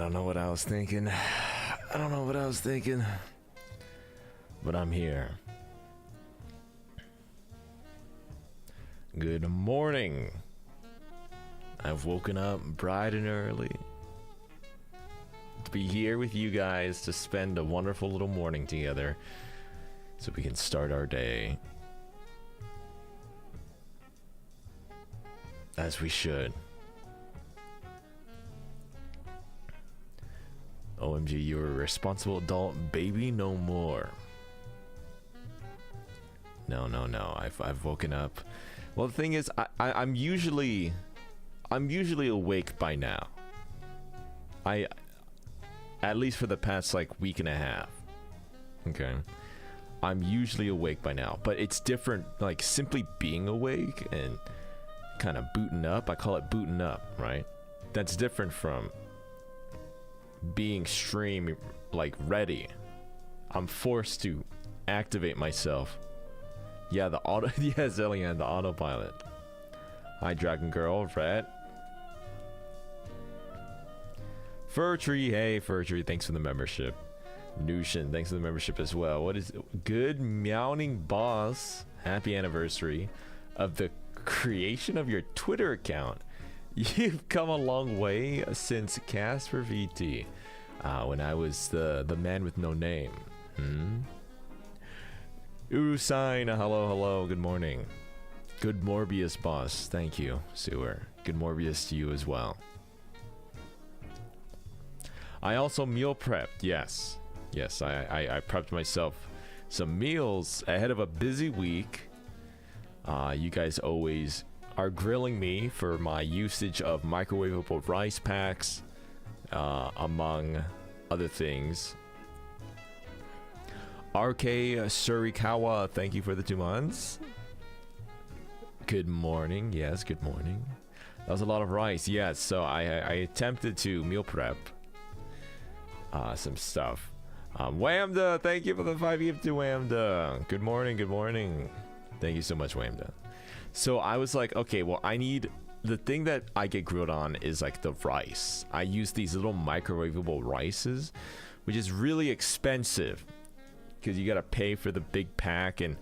don't know what I was thinking. I don't know what I was thinking. But I'm here. Good morning. I've woken up bright and early to be here with you guys to spend a wonderful little morning together so we can start our day as we should. OMG, you're a responsible adult, baby, no more. No. I've woken up. Well, the thing is, I'm usually awake by now. At least for the past like week and a half. Okay. I'm usually awake by now, but it's different, like simply being awake and kind of booting up. I call it booting up, right? That's different from being stream like ready. I'm forced to activate myself. Yeah, the auto. Yeah, Zillian, the autopilot. Hi, Dragon Girl, Red. Fur Tree, hey, Fur Tree, thanks for the membership. Nushin, thanks for the membership as well. What is good meowing boss? Happy anniversary of the creation of your Twitter account. You've come a long way since Caspurr VT, when I was the man with no name. Urusign, hello, good morning. Good Morbius boss, thank you, Sewer. Good Morbius to you as well. I also meal prepped, yes, I prepped myself some meals ahead of a busy week. You guys always are grilling me for my usage of microwavable rice packs, among other things. RK Surikawa, thank you for the 2 months. Good morning, yes, good morning. That was a lot of rice, yes, so I attempted to meal prep some stuff. Whamda, thank you for the 5 gift to Whamda. Good morning. Thank you so much, Whamda. So I was like, okay, well, I need the thing that I get grilled on is like the rice. I use these little microwavable rices, which is really expensive because you gotta pay for the big pack, and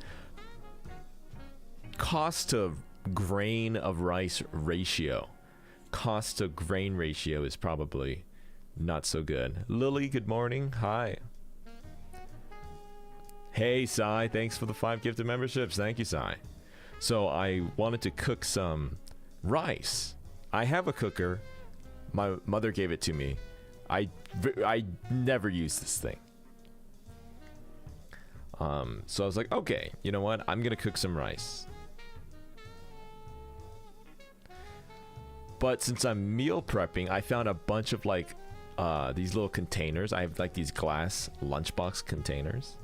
cost to grain of rice ratio. Cost to grain ratio is probably not so good. Lily, good morning. Hi. Hey, Sai, thanks for the 5 gifted memberships. Thank you, Sai. So I wanted to cook some rice. I have a cooker. My mother gave it to me. I never use this thing. So I was like, okay, you know what? I'm gonna cook some rice. But since I'm meal prepping, I found a bunch of like these little containers. I have like these glass lunchbox containers.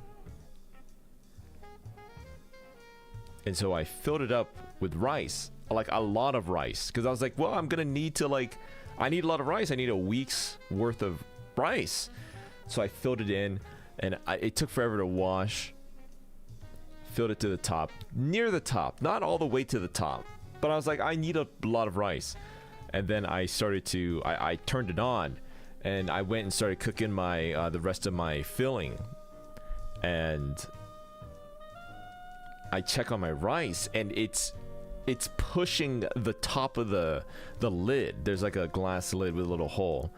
And so I filled it up with rice, like a lot of rice, because I was like, well, I'm gonna need to I need a lot of rice. I need a week's worth of rice. So I filled it in, and it took forever to wash. Filled it to the top, near the top, not all the way to the top, but I was like, I need a lot of rice. And then I started to, I turned it on, and I went and started cooking my the rest of my filling, and I check on my rice, and it's pushing the top of the lid. There's like a glass lid with a little hole.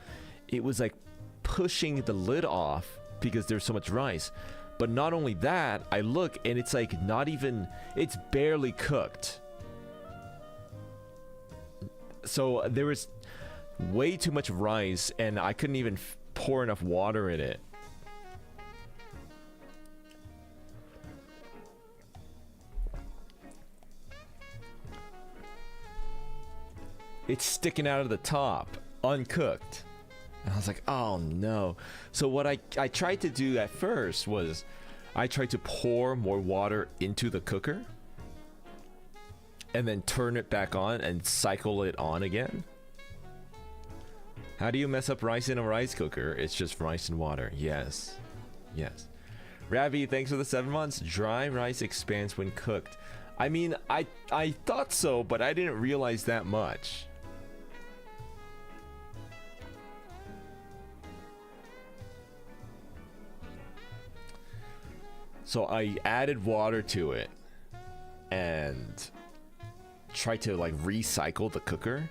It was like pushing the lid off because there's so much rice. But not only that, I look and it's like not even, it's barely cooked. So there was way too much rice, and I couldn't even pour enough water in it. It's sticking out of the top, uncooked. And I was like, oh no. So what I tried to do at first was I tried to pour more water into the cooker and then turn it back on and cycle it on again. How do you mess up rice in a rice cooker? It's just rice and water. Yes. Ravi, thanks for the 7 months. Dry rice expands when cooked. I mean, I thought so, but I didn't realize that much. So I added water to it and tried to like recycle the cooker.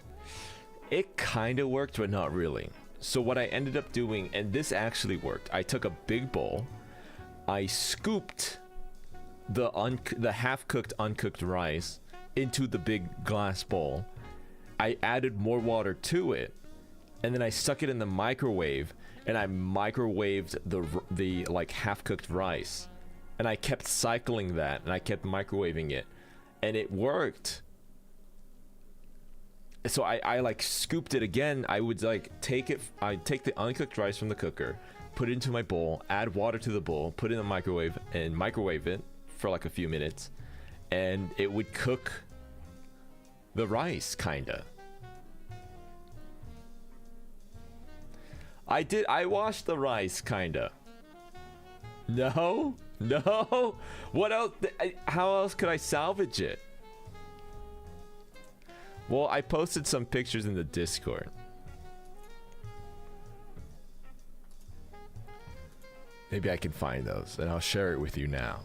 It kind of worked, but not really. So what I ended up doing, and this actually worked, I took a big bowl, I scooped the half-cooked uncooked rice into the big glass bowl. I added more water to it, and then I stuck it in the microwave, and I microwaved the like half-cooked rice, and I kept cycling that, and I kept microwaving it, and it worked. So I like scooped it again. I would like I'd take the uncooked rice from the cooker, put it into my bowl, add water to the bowl, put it in the microwave, and microwave it for like a few minutes, and it would cook the rice, kinda. I washed the rice, kinda. No? No? What else? How else could I salvage it? Well, I posted some pictures in the Discord. Maybe I can find those, and I'll share it with you now.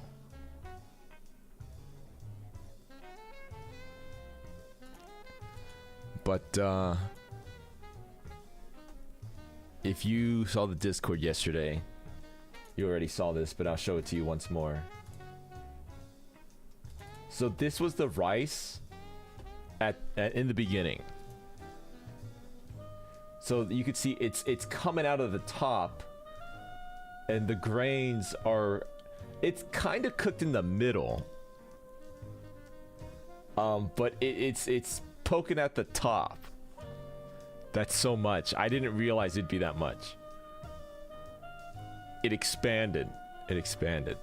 But, if you saw the Discord yesterday, you already saw this, but I'll show it to you once more. So this was the rice in the beginning. So you could see it's coming out of the top, and the grains are, it's kind of cooked in the middle, but it's poking at the top. That's so much. I didn't realize it'd be that much. It expanded. It expanded.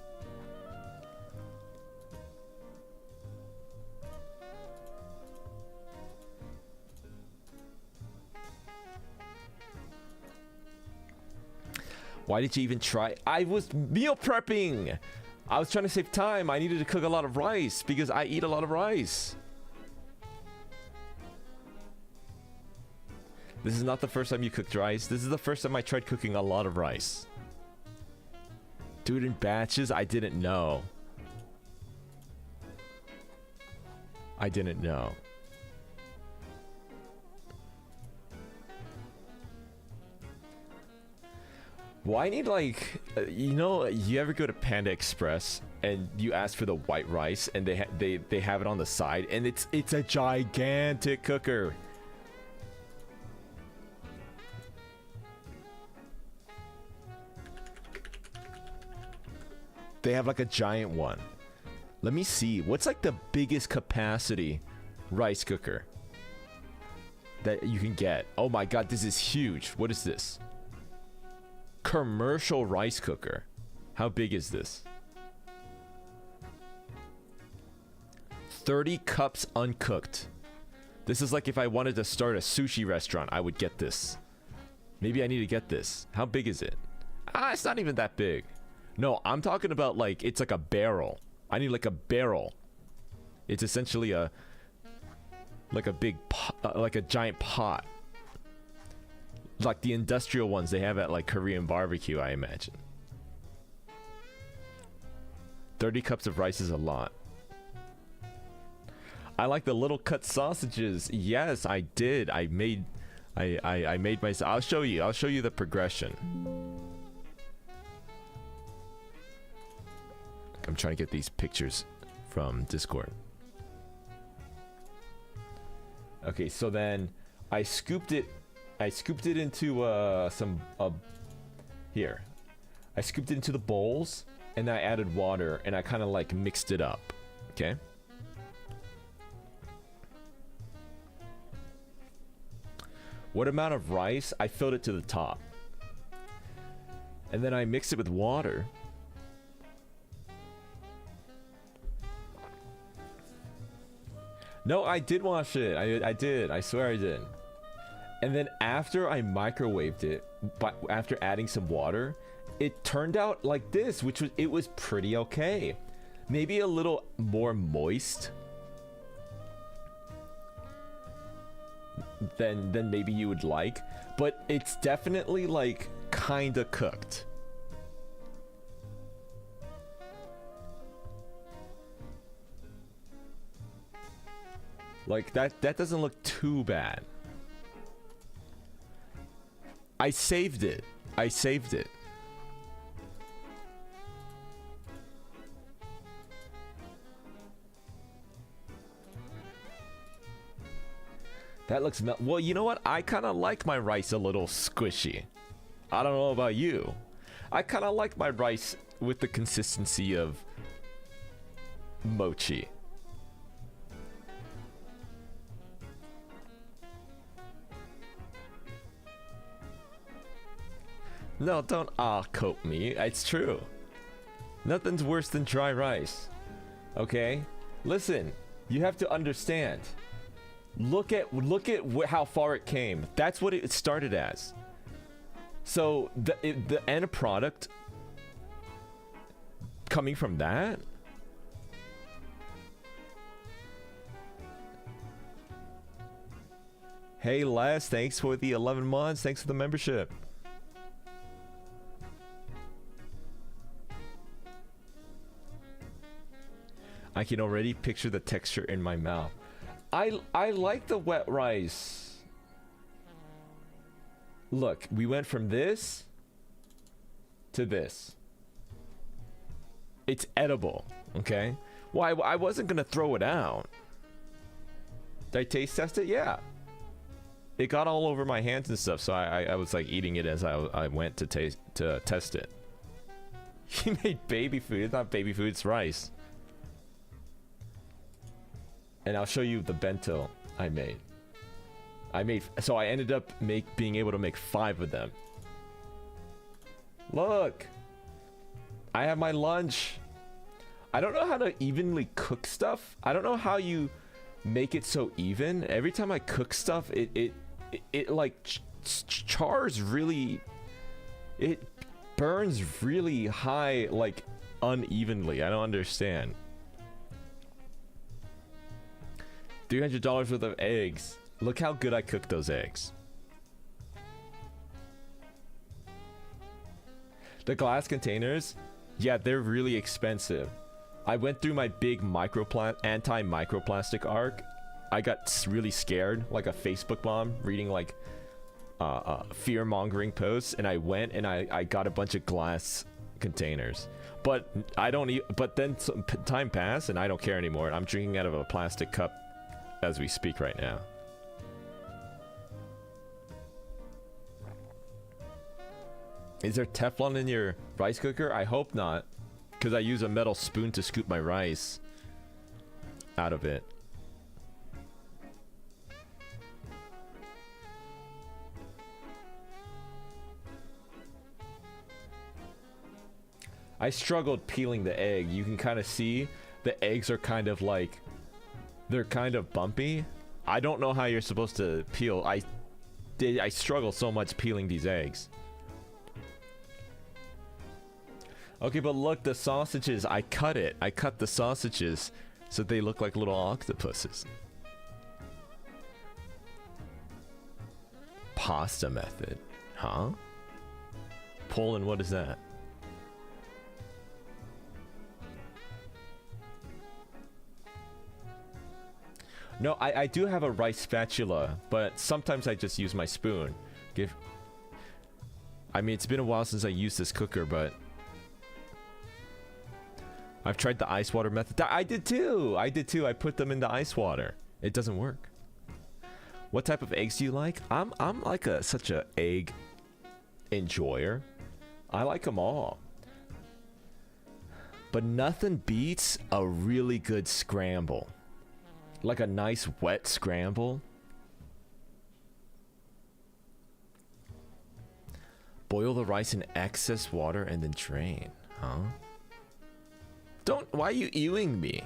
Why did you even try? I was meal prepping. I was trying to save time. I needed to cook a lot of rice because I eat a lot of rice. This is not the first time you cooked rice. This is the first time I tried cooking a lot of rice. Do it in batches? I didn't know. I didn't know. Well, I need like, you know, you ever go to Panda Express and you ask for the white rice and they have it on the side, and it's a gigantic cooker. They have like a giant one. Let me see. What's like the biggest capacity rice cooker that you can get? Oh my god, this is huge. What is this? Commercial rice cooker. How big is this? 30 cups uncooked. This is like if I wanted to start a sushi restaurant, I would get this. Maybe I need to get this. How big is it? Ah, it's not even that big. No, I'm talking about like, it's like a barrel. I need like a barrel. It's essentially like a big pot, like a giant pot. Like the industrial ones they have at like Korean barbecue, I imagine. 30 cups of rice is a lot. I like the little cut sausages. Yes, I did. I made myself. I'll show you. I'll show you the progression. I'm trying to get these pictures from Discord. Okay, so then I scooped it into here. I scooped it into the bowls, and I added water, and I kind of like mixed it up. Okay. What amount of rice? I filled it to the top, and then I mixed it with water. No, I did wash it. I did. I swear I did. And then after I microwaved it, but after adding some water, it turned out like this, which was pretty okay. Maybe a little more moist than maybe you would like, but it's definitely like kinda cooked. Like, that doesn't look too bad. I saved it. I saved it. That looks well, you know what? I kind of like my rice a little squishy. I don't know about you. I kind of like my rice with the consistency of mochi. No, don't quote me. It's true. Nothing's worse than dry rice. Okay? Listen, you have to understand. Look at how far it came. That's what it started as. So the end product coming from that. Hey Les, thanks for the 11 months. Thanks for the membership. I can already picture the texture in my mouth. I like the wet rice. Look, we went from this to this. It's edible, okay? Well, I wasn't gonna throw it out. Did I taste test it? Yeah. It got all over my hands and stuff, so I was like eating it as I went to test it. He made baby food. It's not baby food, it's rice. And I'll show you the bento I made. So I ended up being able to make 5 of them. Look! I have my lunch. I don't know how to evenly cook stuff. I don't know how you make it so even. Every time I cook stuff, it like chars really... It burns really high, like unevenly. I don't understand. $300 worth of eggs. Look how good I cooked those eggs. The glass containers, yeah, they're really expensive. I went through my big anti-microplastic arc. I got really scared, like a Facebook mom, reading like fear-mongering posts, and I went and I got a bunch of glass containers. But I don't. But then some time passed, and I don't care anymore. I'm drinking out of a plastic cup as we speak right now. Is there Teflon in your rice cooker? I hope not, because I use a metal spoon to scoop my rice out of it. I struggled peeling the egg. You can kind of see the eggs are kind of like, they're kind of bumpy. I don't know how you're supposed to peel. I struggle so much peeling these eggs. Okay, but look, the sausages, I cut the sausages so they look like little octopuses. Pasta method, huh? Poland, what is that? No, I do have a rice spatula, but sometimes I just use my spoon. I mean, it's been a while since I used this cooker, but I've tried the ice water method. I did too. I put them in the ice water. It doesn't work. What type of eggs do you like? I'm like such a egg enjoyer. I like them all. But nothing beats a really good scramble. Like a nice wet scramble. Boil the rice in excess water and then drain. Huh? Why are you ewing me?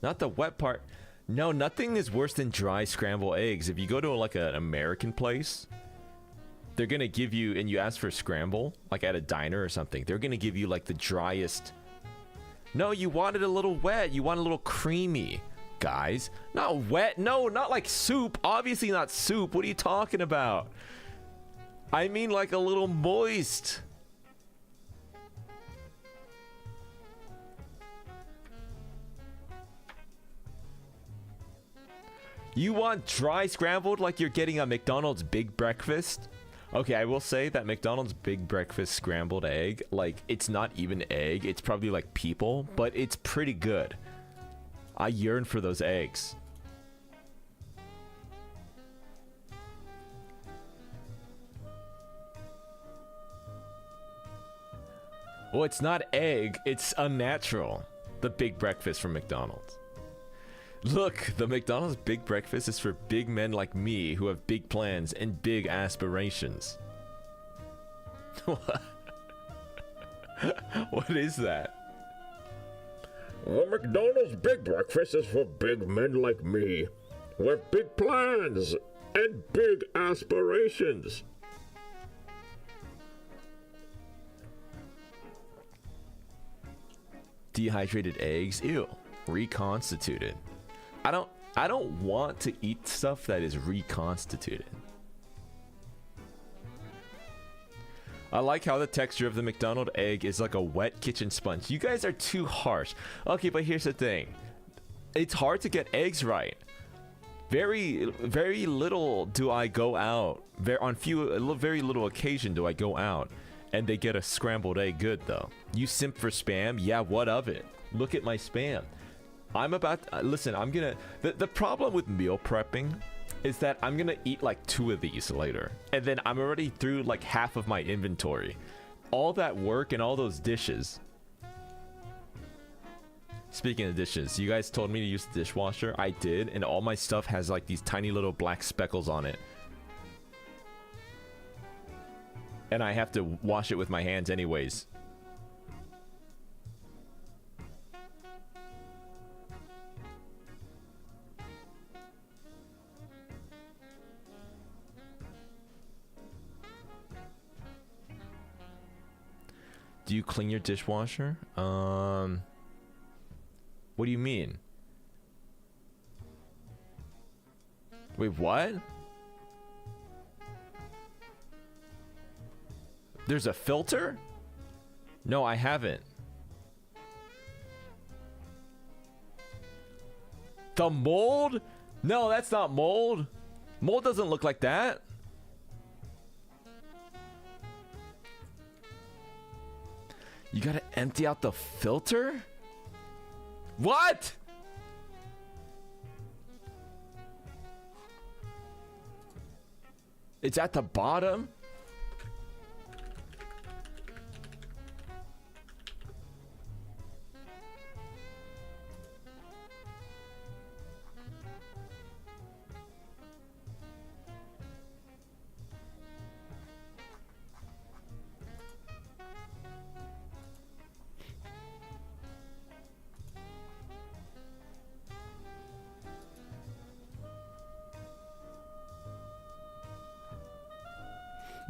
Not the wet part. No, nothing is worse than dry scrambled eggs. If you go to like an American place, they're gonna give you, and you ask for scramble, like at a diner or something, they're gonna give you like the driest. No, you want it a little wet. You want a little creamy, guys. Not wet. No, not like soup. Obviously not soup. What are you talking about? I mean like a little moist. You want dry scrambled like you're getting a McDonald's big breakfast? Okay, I will say that McDonald's big breakfast scrambled egg, like, it's not even egg, it's probably like people, but it's pretty good. I yearn for those eggs. Well, it's not egg, it's unnatural. The big breakfast from McDonald's. Look, the McDonald's big breakfast is for big men like me who have big plans and big aspirations. What? What is that? The McDonald's big breakfast is for big men like me who have big plans and big aspirations. Dehydrated eggs? Ew. Reconstituted. I don't want to eat stuff that is reconstituted. I like how the texture of the McDonald's egg is like a wet kitchen sponge. You guys are too harsh. Okay, but here's the thing. It's hard to get eggs right. Very little do I go out. Very little occasion do I go out and they get a scrambled egg good though. You simp for spam? Yeah, what of it? Look at my spam. I'm about listen, I'm gonna the problem with meal prepping is that I'm gonna eat like 2 of these later and then I'm already through like half of my inventory. All that work and all those dishes. Speaking of dishes, you guys told me to use the dishwasher. I did, and all my stuff has like these tiny little black speckles on it. And I have to wash it with my hands anyways. Do you clean your dishwasher? What do you mean? Wait, what? There's a filter? No, I haven't. The mold? No, that's not mold. Mold doesn't look like that. You gotta empty out the filter? What? It's at the bottom?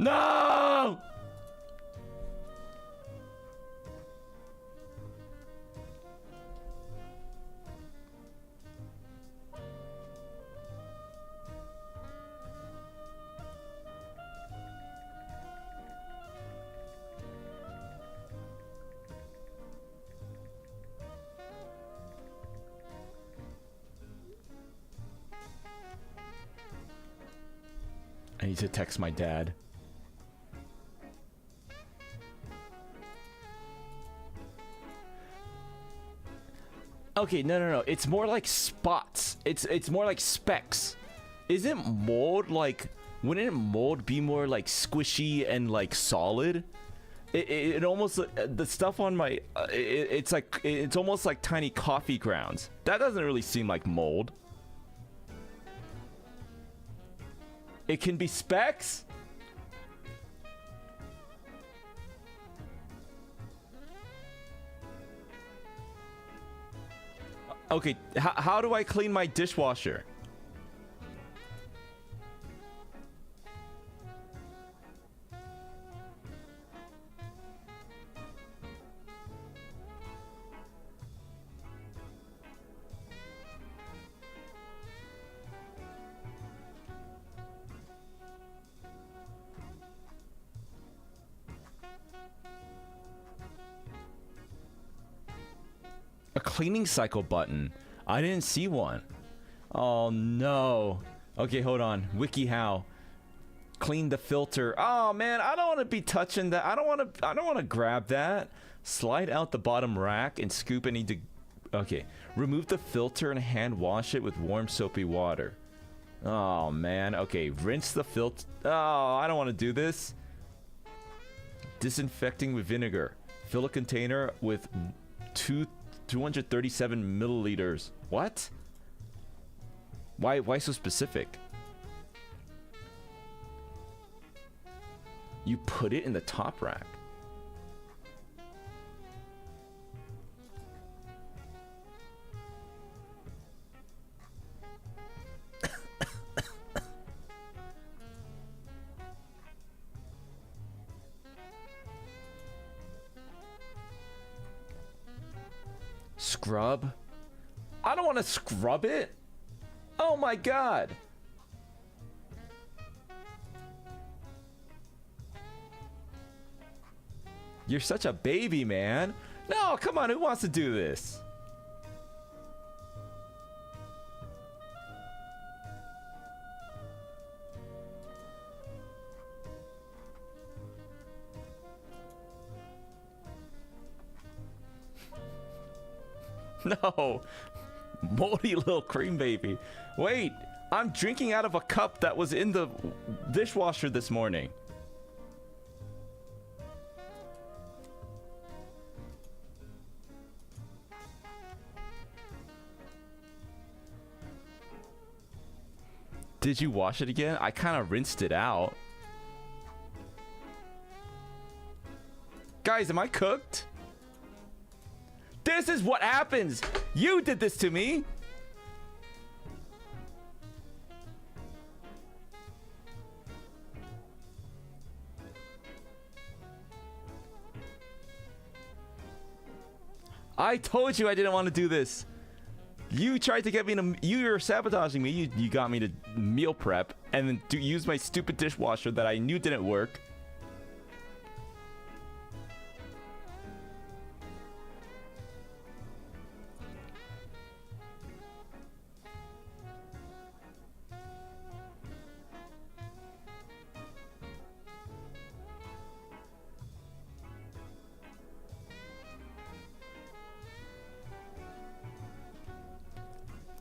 No! I need to text my dad. Okay, no. It's more like spots. It's more like specks. Isn't mold like... Wouldn't mold be more like squishy and like solid? It almost... The stuff on my... It's like... It's almost like tiny coffee grounds. That doesn't really seem like mold. It can be specks? Okay, how do I clean my dishwasher? A cleaning cycle button. I didn't see one. Oh no. Okay, hold on. WikiHow. Clean the filter. Oh man, I don't want to be touching that. I don't want to grab that. Slide out the bottom rack and scoop any. Okay. Remove the filter and hand wash it with warm soapy water. Oh man. Okay. Rinse the filter. Oh, I don't want to do this. Disinfecting with vinegar. Fill a container with 237 milliliters. What? Why so specific? You put it in the top rack. Scrub? I don't want to scrub it. Oh my god. You're such a baby, man. No, come on, who wants to do this? No. Moldy little cream baby. Wait, I'm drinking out of a cup that was in the dishwasher this morning. Did you wash it again? I kind of rinsed it out. Guys, am I cooked? This is what happens. You did this to me. I told you I didn't want to do this. You tried to get me to... You were sabotaging me. You got me to meal prep and then use my stupid dishwasher that I knew didn't work.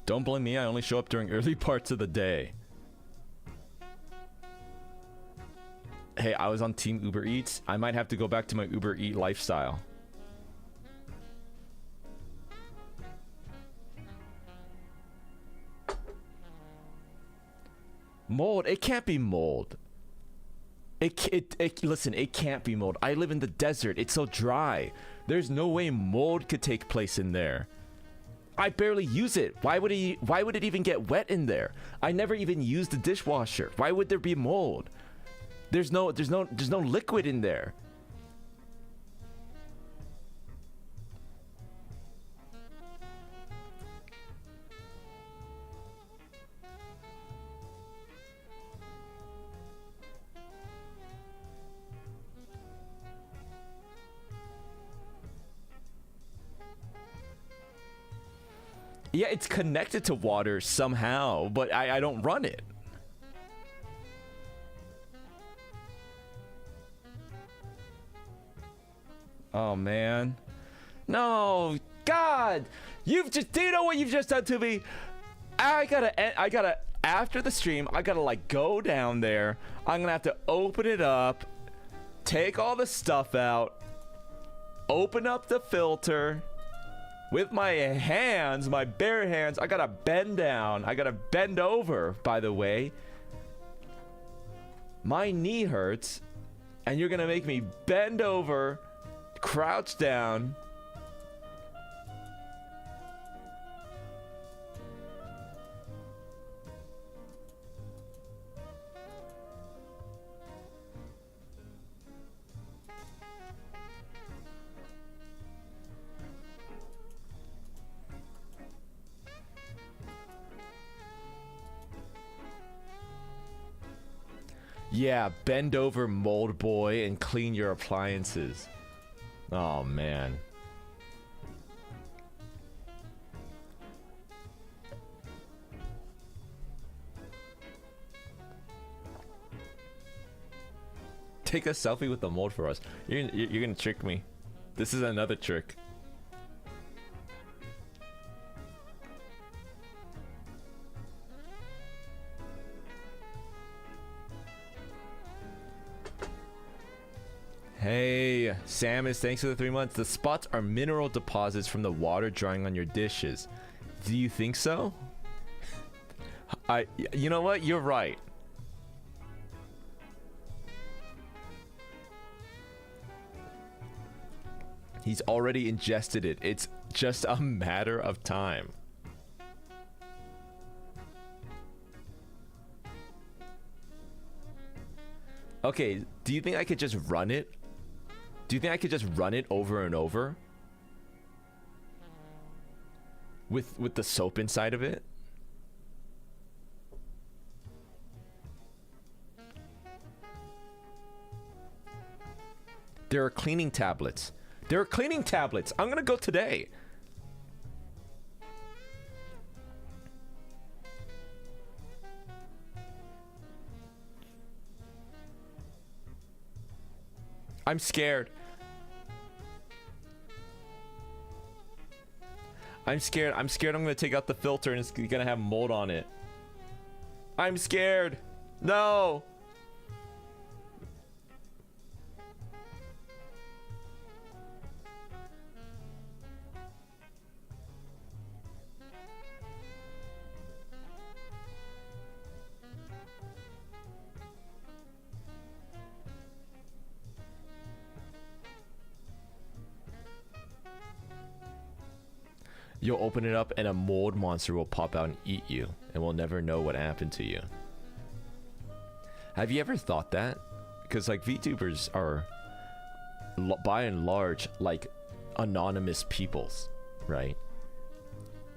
Don't blame me, I only show up during early parts of the day. Hey, I was on Team Uber Eats. I might have to go back to my Uber Eat lifestyle. Mold? It can't be mold. Listen, it can't be mold. I live in the desert. It's so dry. There's no way mold could take place in there. I barely use it. Why would it even get wet in there? I never even used the dishwasher. Why would there be mold? There's no liquid in there. Yeah, it's connected to water somehow, but I don't run it. Oh, man. No. God. Do you know what you've just done to me? I gotta, after the stream, I gotta, like, go down there. I'm gonna have to open it up, take all the stuff out, open up the filter. With my hands, my bare hands, I gotta bend down. I gotta bend over, by the way. My knee hurts, and you're gonna make me bend over, crouch down. Yeah, bend over, mold boy, and clean your appliances. Oh, man. take a selfie with the mold for us. You're gonna trick me. This is another trick. Hey, Samus, thanks for the 3 months. The spots are mineral deposits from the water drying on your dishes. Do you think so? You know what? You're right. He's already ingested it. It's just a matter of time. Okay, do you think I could just run it? Do you think I could just run it over and over? With the soap inside of it? There are cleaning tablets. There are cleaning tablets. I'm gonna go today. I'm scared. I'm scared. I'm scared I'm gonna take out the filter and it's gonna have mold on it. I'm scared. No. You'll open it up and a mold monster will pop out and eat you, and we'll never know what happened to you. Have you ever thought that? Because like VTubers are by and large like anonymous peoples, right?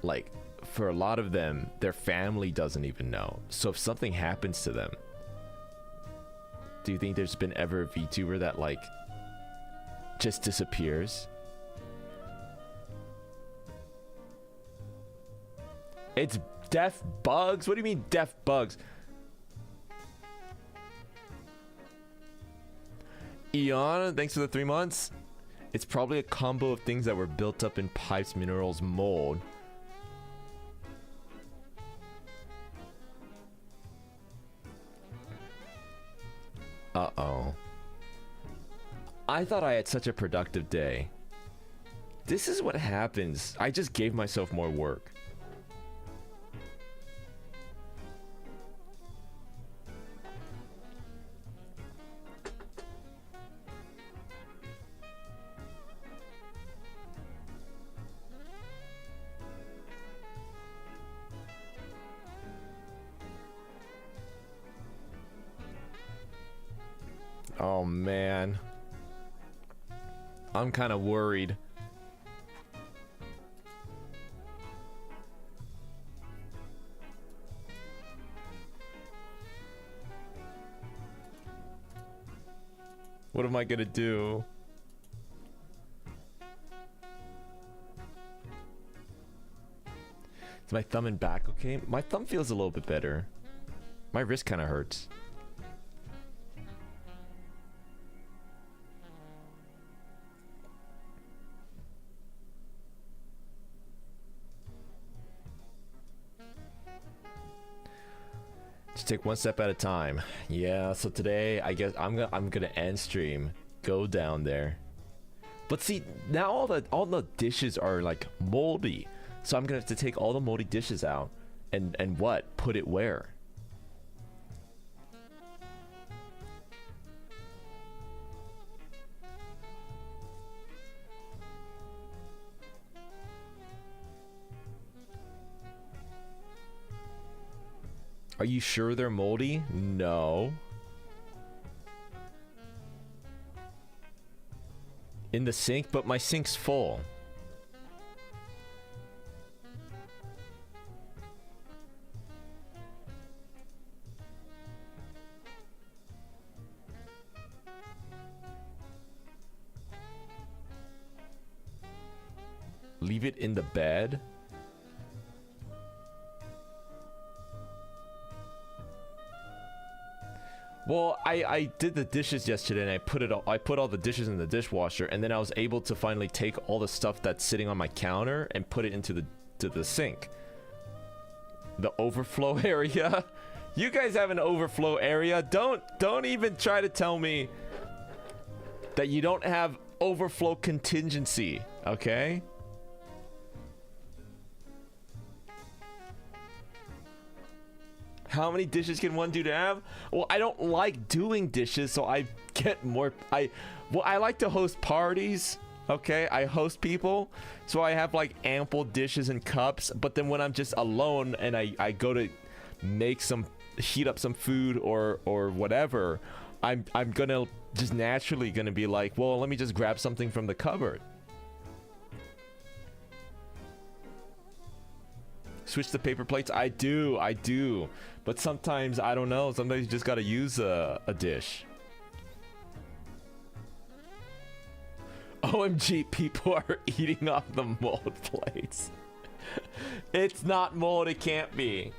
Like for a lot of them, their family doesn't even know. So if something happens to them, do you think there's been ever a VTuber that like just disappears? It's deaf bugs? What do you mean deaf bugs? Eon, thanks for the 3 months. It's probably a combo of things that were built up in pipes, minerals, mold. Uh-oh. I thought I had such a productive day. This is what happens. I just gave myself more work. Oh man, I'm kind of worried. What am I gonna do? Is my thumb and back okay? My thumb feels a little bit better. My wrist kind of hurts. Just take one step at a time. Yeah, so today I guess I'm gonna end stream, go down there. But see, now all the dishes are like moldy. So I'm gonna have to take all the moldy dishes out and what? Put it where? Are you sure they're moldy? No. In the sink? But my sink's full. Leave it in the bed? Well, I did the dishes yesterday, and I put all the dishes in the dishwasher, and then I was able to finally take all the stuff that's sitting on my counter and put it into the sink. The overflow area. You guys have an overflow area. Don't even try to tell me that you don't have overflow contingency, okay? How many dishes can one dude have? Well, I don't like doing dishes, so I get more. I like to host parties. Okay, I host people, so I have like ample dishes and cups. But then when I'm just alone and I go to heat up some food or whatever, I'm gonna just naturally gonna be like, well, let me just grab something from the cupboard. Switch the paper plates. I do. But sometimes, I don't know. Sometimes you just gotta use a dish. OMG, people are eating off the mold plates. It's not mold, it can't be.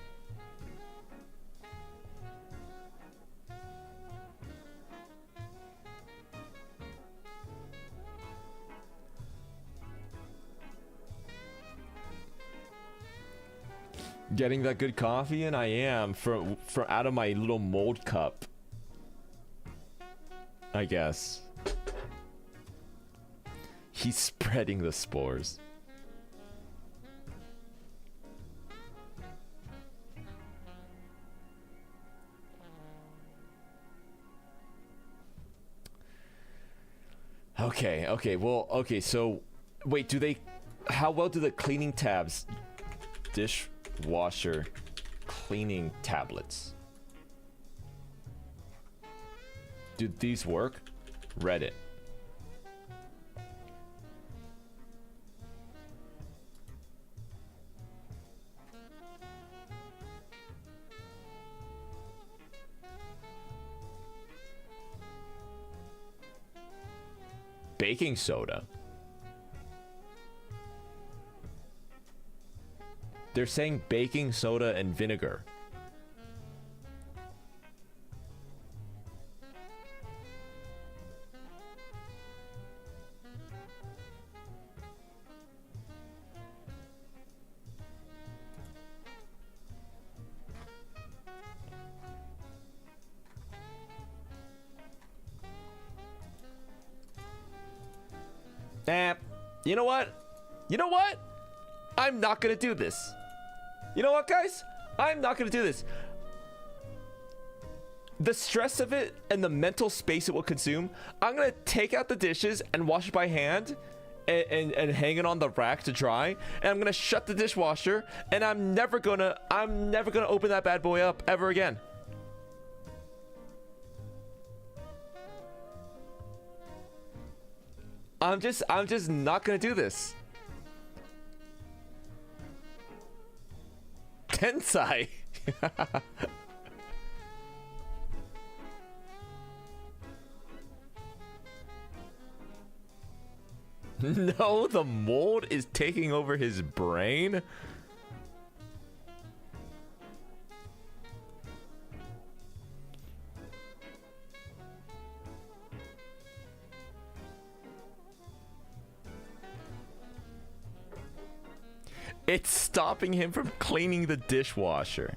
Getting that good coffee, and I am from out of my little mold cup, I guess. He's spreading the spores. Okay, well, okay, so wait, how well do the cleaning tabs, dishwasher cleaning tablets, do these work? Reddit. Baking soda. They're saying baking soda and vinegar. You know what? You know what? I'm not gonna do this. You know what, guys? I'm not gonna do this. The stress of it and the mental space it will consume, I'm gonna take out the dishes and wash it by hand and hang it on the rack to dry. And I'm gonna shut the dishwasher, and I'm never gonna open that bad boy up ever again. I'm just not gonna do this. Tensai. No, the mold is taking over his brain. It's stopping him from cleaning the dishwasher.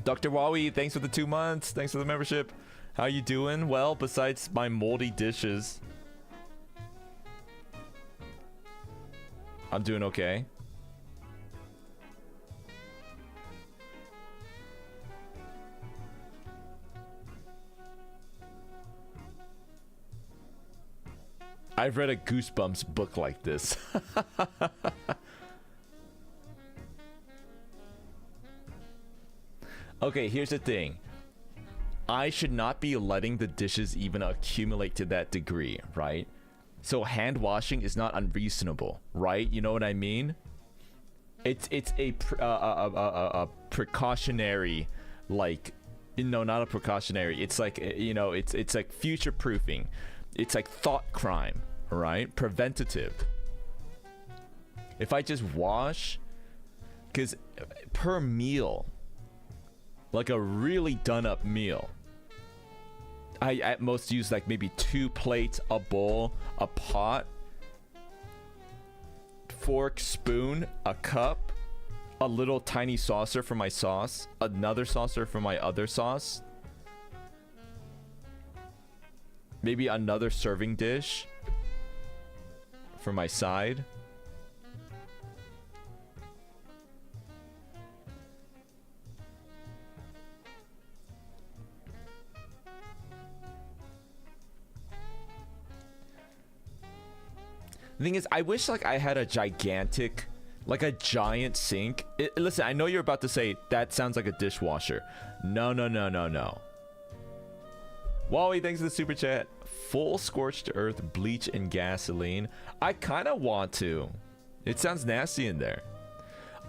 Dr. Wawi, thanks for the 2 months. Thanks for the membership. How you doing? Well, besides my moldy dishes, I'm doing okay. I've read a Goosebumps book like this. Okay, here's the thing. I should not be letting the dishes even accumulate to that degree, right? So hand washing is not unreasonable, right? You know what I mean? It's a precautionary, like, no, not a precautionary. It's like, you know, it's like future proofing. It's like thought crime, right? Preventative. If I just wash, because per meal, like a really done up meal, I at most use like maybe 2 plates, a bowl, a pot, fork, spoon, a cup, a little tiny saucer for my sauce, another saucer for my other sauce, maybe another serving dish for my side. The thing is, I wish like I had a gigantic, like a giant sink. Listen, I know you're about to say that sounds like a dishwasher. No, no, no, no, no. Wally, thanks for the super chat. Full scorched earth, bleach, and gasoline. I kind of want to. It sounds nasty in there.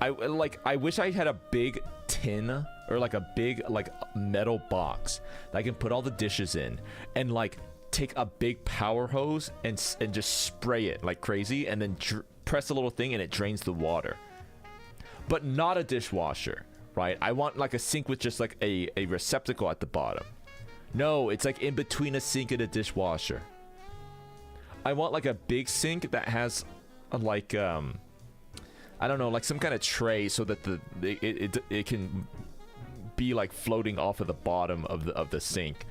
I wish I had a big tin or like a big like metal box that I can put all the dishes in and like take a big power hose and just spray it like crazy and then press a little thing and it drains the water. But not a dishwasher, right? I want like a sink with just like a receptacle at the bottom. No, it's like in between a sink and a dishwasher. I want like a big sink that has like I don't know, like some kind of tray so that it can be like floating off of the bottom of the sink.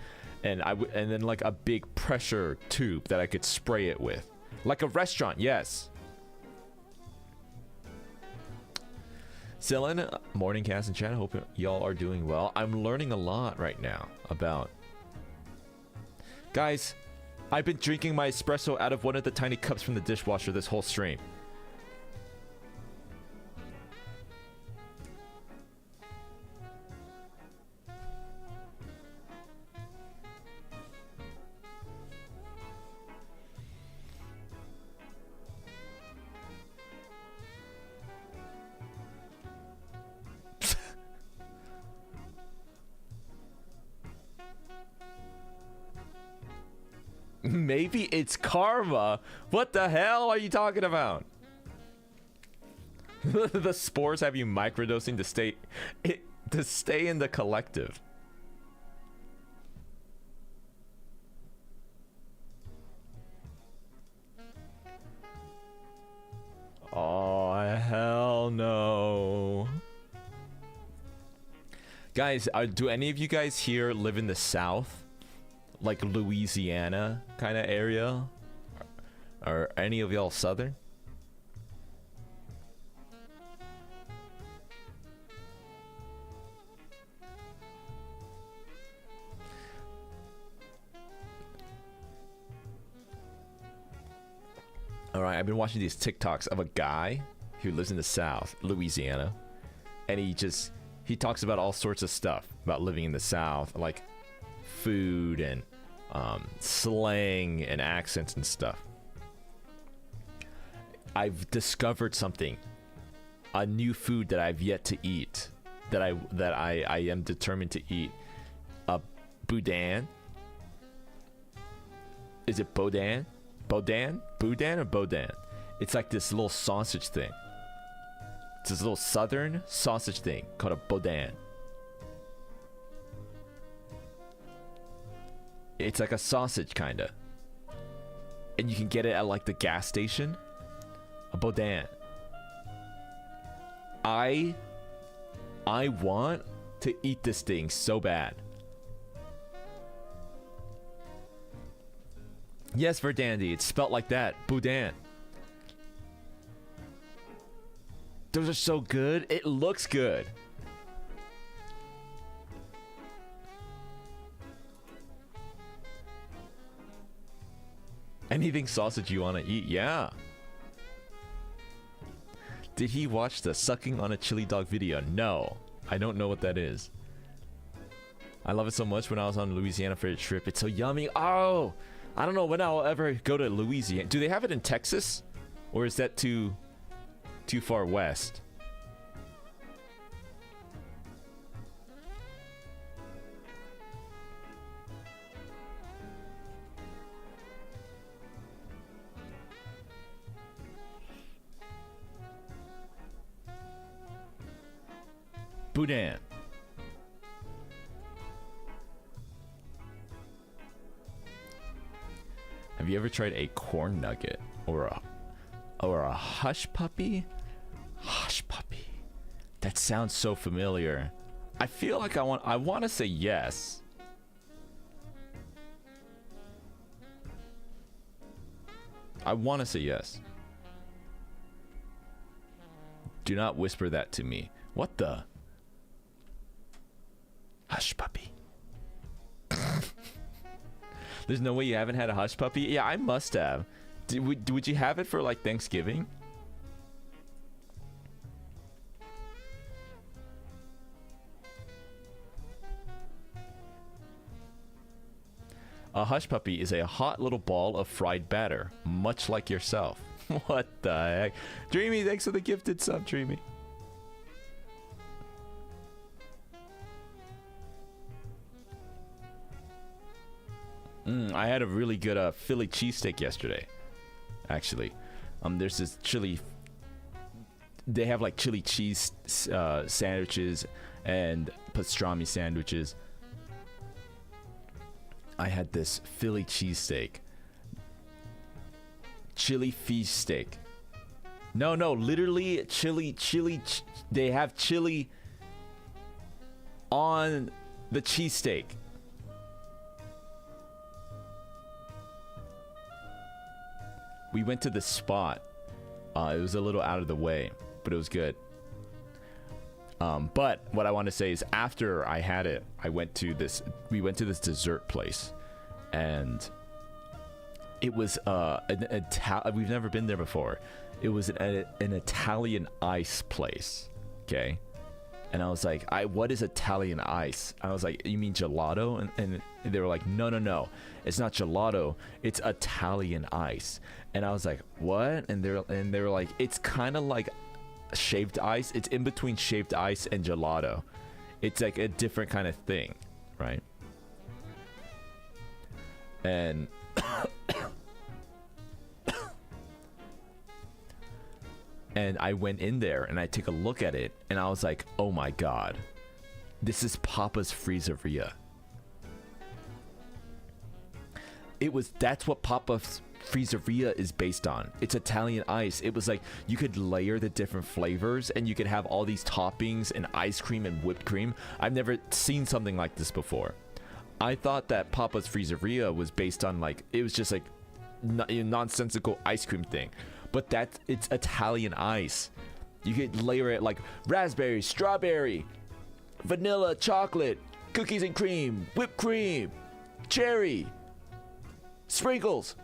And then like a big pressure tube that I could spray it with. Like a restaurant, yes. Dylan, morning cast and chat. I hope y'all are doing well. I'm learning a lot right now about... Guys, I've been drinking my espresso out of one of the tiny cups from the dishwasher this whole stream. Maybe it's karma. What the hell are you talking about? The spores have you microdosing to stay in the collective. Oh, hell no. Guys, do any of you guys here live in the South? Like Louisiana kind of area? Are any of y'all Southern? Alright, I've been watching these TikToks of a guy who lives in the South, Louisiana. And he talks about all sorts of stuff about living in the South, like food and slang and accents and stuff. I've discovered something, a new food that I've yet to eat, that I am determined to eat. A boudin. Is it boudin? Boudin or boudin? It's like this little sausage thing. It's this little southern sausage thing called a boudin. It's like a sausage, kinda. And you can get it at like the gas station. A boudin. I want to eat this thing so bad. Yes, Verdandy, it's spelt like that. Boudin. Those are so good. It looks good. Anything sausage you want to eat? Yeah. Did he watch the sucking on a chili dog video? No. I don't know what that is. I love it so much when I was on Louisiana for a trip. It's so yummy. Oh, I don't know when I'll ever go to Louisiana. Do they have it in Texas? Or is that too far west? Boudin. Have you ever tried a corn nugget or a hush puppy? Hush puppy. That sounds so familiar. I feel like I want to say yes. I want to say yes. Do not whisper that to me. What the? Hush puppy. There's no way you haven't had a hush puppy? Yeah, I must have. Would you have it for like Thanksgiving? A hush puppy is a hot little ball of fried batter, much like yourself. What the heck? Dreamy, thanks for the gifted sub, Dreamy. I had a really good Philly cheesesteak yesterday, actually. There's this chili... They have like chili cheese sandwiches and pastrami sandwiches. I had this Philly cheesesteak. Chili fish steak. No, literally chili. They have chili on the cheesesteak. We went to the spot. It was a little out of the way, but it was good. But what I want to say is, after I had it, we went to this dessert place, and it was we've never been there before. It was an Italian ice place, okay? And I was like, what is Italian ice? I was like, you mean gelato? And they were like, no, it's not gelato, it's Italian ice. And I was like, what? And they were like, it's kind of like shaved ice. It's in between shaved ice and gelato. It's like a different kind of thing, right? And and I went in there and I took a look at it and I was like, oh my god, this is Papa's Freezeria. That's what Papa's Freezeria is based on. It's Italian ice. It was like you could layer the different flavors and you could have all these toppings and ice cream and whipped cream. I've never seen something like this before. I thought that Papa's Freezeria was based on like, it was just like nonsensical ice cream thing, but it's Italian ice. You could layer it like raspberry, strawberry, vanilla, chocolate, cookies and cream, whipped cream, cherry, sprinkles.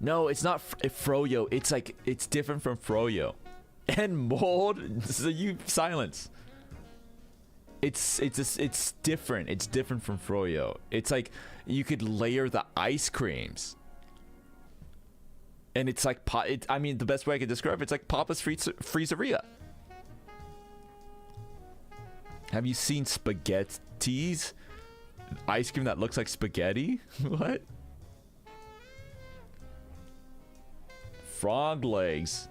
No, it's not froyo. It's like, it's different from froyo. And mold. So you silence. It's different. It's different from froyo. It's like you could layer the ice creams. And it's like, I mean, the best way I could describe it, it's like Papa's Freezeria. Have you seen spaghettis? Ice cream that looks like spaghetti? What? Frog legs.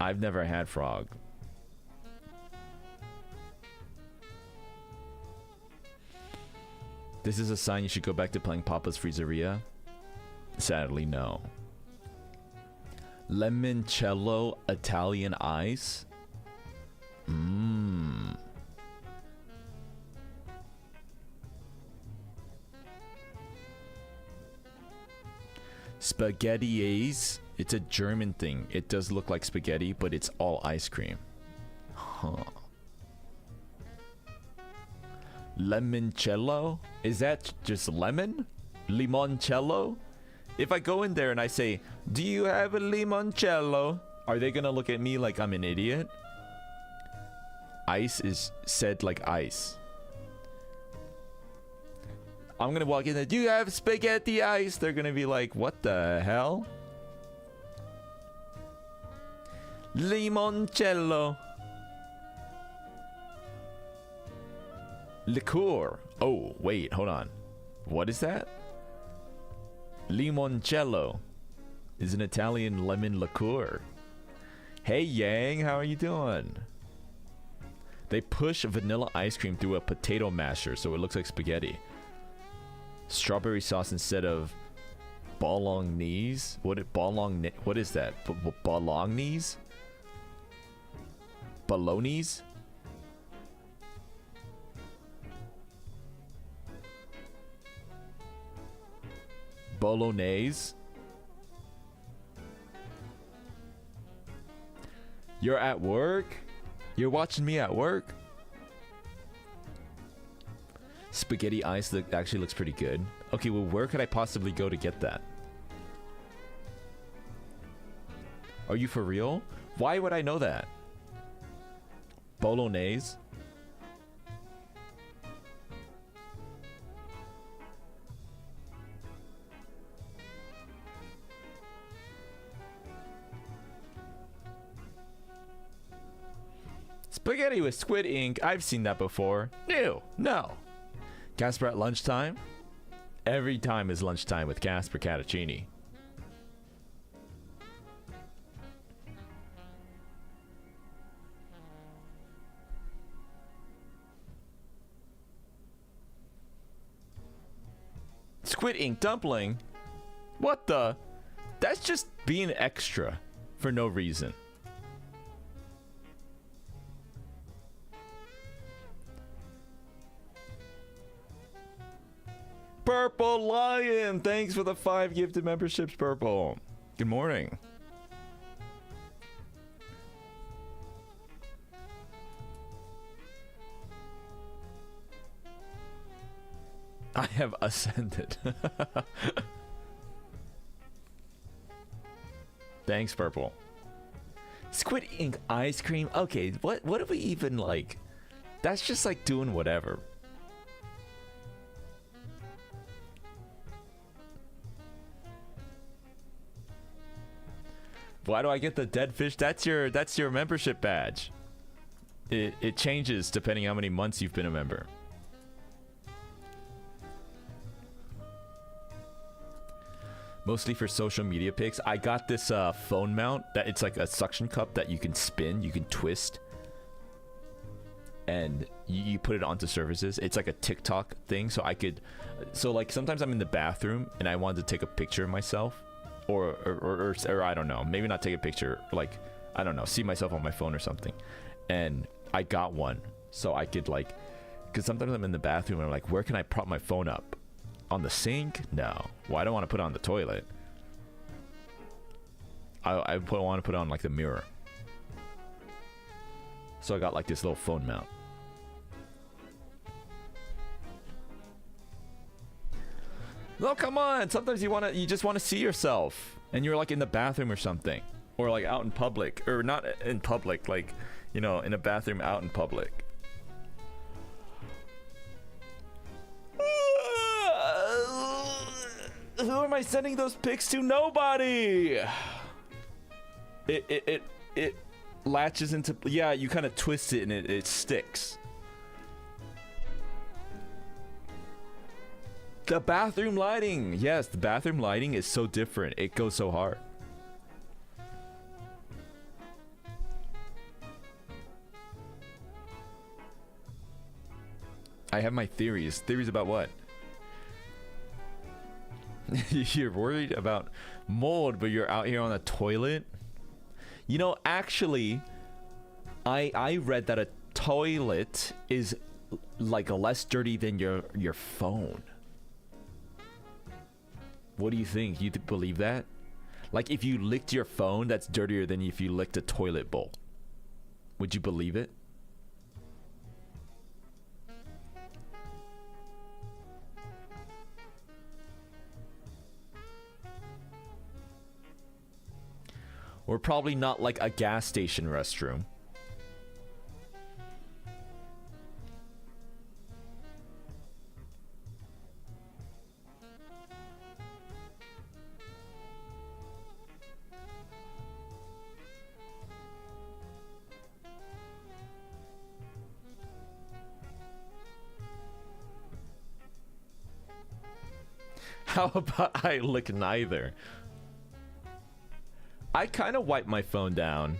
I've never had frog. This is a sign you should go back to playing Papa's Freezeria? Sadly, no. Limoncello Italian ice? Spaghetti's. It's a German thing. It does look like spaghetti, but it's all ice cream. Huh. Limoncello? Is that just lemon? Limoncello? If I go in there and I say, do you have a limoncello? Are they gonna look at me like I'm an idiot? Ice is said like ice. I'm gonna walk in there, do you have spaghetti ice? They're gonna be like, what the hell? Limoncello. Liqueur. Oh, wait, hold on. What is that? Limoncello. is an Italian lemon liqueur. Hey Yang, how are you doing? They push vanilla ice cream through a potato masher so it looks like spaghetti. Strawberry sauce instead of bolognese? What is that? Bolognese? Bolognese? Bolognese? You're at work? You're watching me at work? Spaghetti ice actually looks pretty good. Okay, well, where could I possibly go to get that? Are you for real? Why would I know that? Bolognese? Spaghetti with squid ink. I've seen that before. Ew, no. Caspurr at lunchtime? Every time is lunchtime with CaspurrCatacini. Squid ink dumpling? What the? That's just being extra for no reason. Purple Lion, thanks for the 5 gifted memberships, Purple. Good morning. I have ascended. Thanks, Purple. Squid ink ice cream. Okay, what do we even like? That's just like doing whatever. Why do I get the dead fish? That's your membership badge. It changes depending how many months you've been a member. Mostly for social media pics. I got this phone mount that it's like a suction cup that you can spin, you can twist, and you put it onto surfaces. It's like a TikTok thing, so like sometimes I'm in the bathroom and I wanted to take a picture of myself. Or I don't know, maybe not take a picture, like, I don't know, see myself on my phone or something. And I got one so I could, like, because sometimes I'm in the bathroom and I'm like, where can I prop my phone up? On the sink? No. Well, I don't want to put it on the toilet. I want to put it on, like, the mirror. So I got, like, this little phone mount. No, come on. Sometimes you just want to see yourself, and you're like in the bathroom or something, or like out in public, or not in public, like, you know, in a bathroom out in public. Who am I sending those pics to? Nobody. It latches into, yeah. You kind of twist it and it sticks. The bathroom lighting. Yes, the bathroom lighting is so different. It goes so hard. I have my theories. Theories about what? You're worried about mold, but you're out here on a toilet? You know, actually, I read that a toilet is like less dirty than your phone. What do you think? You believe that? Like, if you licked your phone, that's dirtier than if you licked a toilet bowl. Would you believe it? Or probably not like a gas station restroom. How about I lick neither? I kind of wipe my phone down.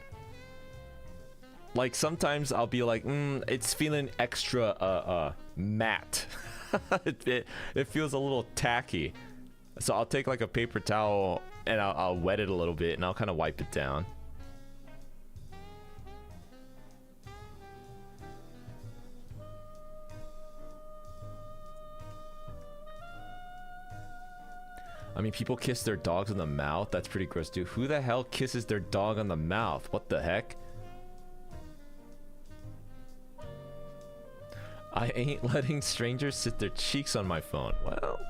Like sometimes I'll be like, it's feeling extra matte. it feels a little tacky. So I'll take like a paper towel and I'll wet it a little bit and I'll kind of wipe it down. I mean, people kiss their dogs on the mouth. That's pretty gross, dude. Who the hell kisses their dog on the mouth? What the heck? I ain't letting strangers sit their cheeks on my phone. Well...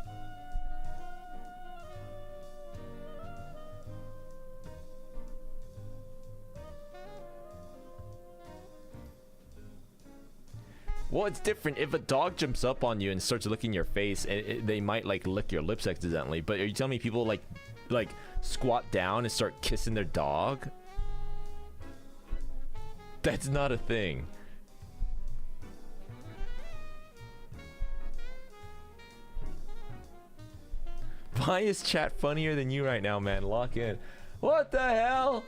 Well, it's different. If a dog jumps up on you and starts licking your face, they might like lick your lips accidentally. But are you telling me people like squat down and start kissing their dog? That's not a thing. Why is chat funnier than you right now, man? Lock in. What the hell?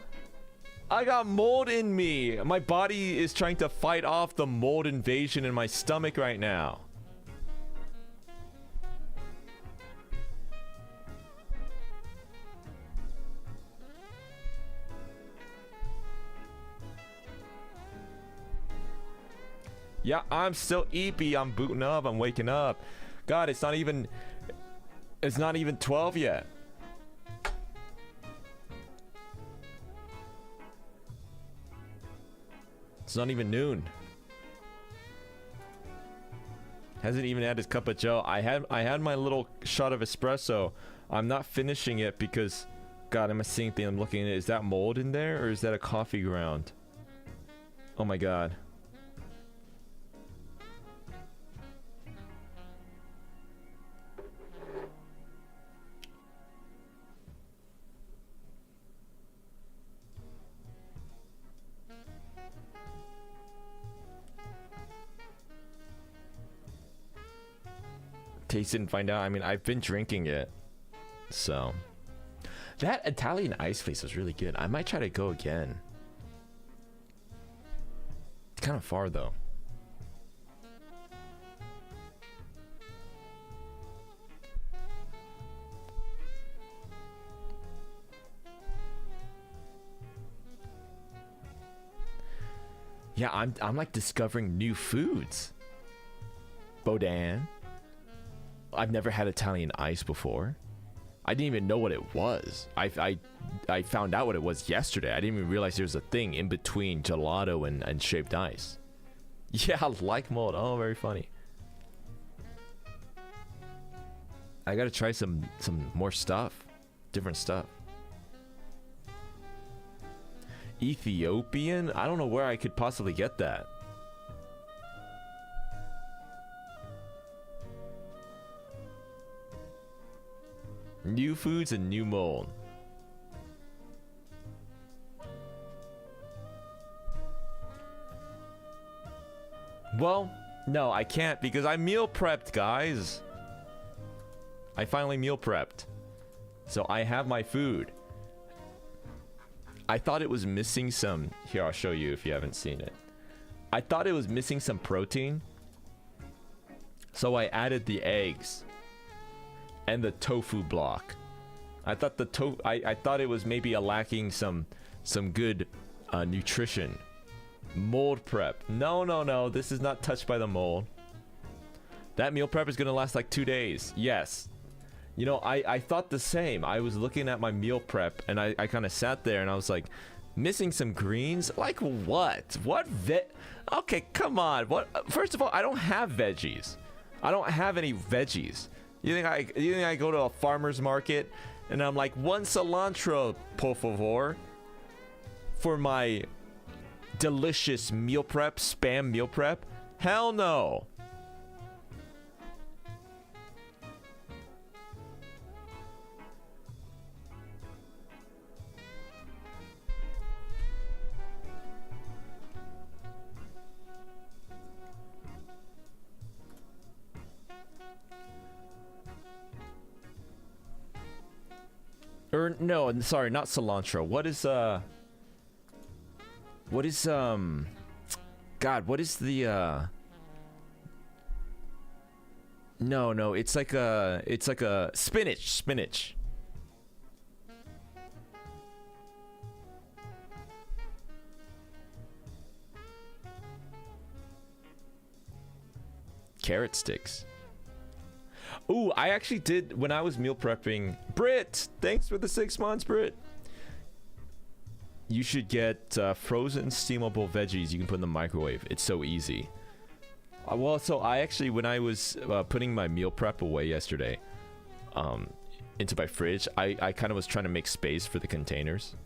I got mold in me. My body is trying to fight off the mold invasion in my stomach right now. Yeah, I'm still eepy. I'm booting up. I'm waking up. God, it's not even 12 yet. It's not even noon. Hasn't even had his cup of joe. I had my little shot of espresso. I'm not finishing it because, God, I'm seeing thing. I'm looking at it. Is that mold in there or is that a coffee ground? Oh my God. Taste it and find out. I mean, I've been drinking it, so that Italian ice place was really good. I might try to go again. It's kind of far though. Yeah, I'm like discovering new foods. Bodan. I've never had Italian ice before. I didn't even know what it was. I found out what it was yesterday. I didn't even realize there was a thing in between gelato and shaved ice. Yeah, like mold. Oh, very funny. I gotta try some more stuff. Different stuff. Ethiopian? I don't know where I could possibly get that. New foods and new mold. Well, no, I can't because I meal prepped, guys. I finally meal prepped. So I have my food. I thought it was missing some... Here, I'll show you if you haven't seen it. I thought it was missing some protein. So I added the eggs. And the tofu block. I thought I thought it was maybe lacking some good nutrition. Mold prep. No. This is not touched by the mold. That meal prep is gonna last like 2 days. Yes. You know, I thought the same. I was looking at my meal prep and I kind of sat there and I was like, missing some greens? Like what? Okay, come on. What? First of all, I don't have veggies. I don't have any veggies. You think I go to a farmer's market and I'm like, one cilantro, por favor, for my delicious meal prep, spam meal prep? Hell no. Or no, sorry, not cilantro. What is God, what is the No, it's like a spinach. Carrot sticks. Ooh, I actually did when I was meal prepping. Brit, thanks for the 6 months, Brit. You should get frozen steamable veggies you can put in the microwave. It's so easy. Well, so I actually, when I was putting my meal prep away yesterday into my fridge, I kind of was trying to make space for the containers.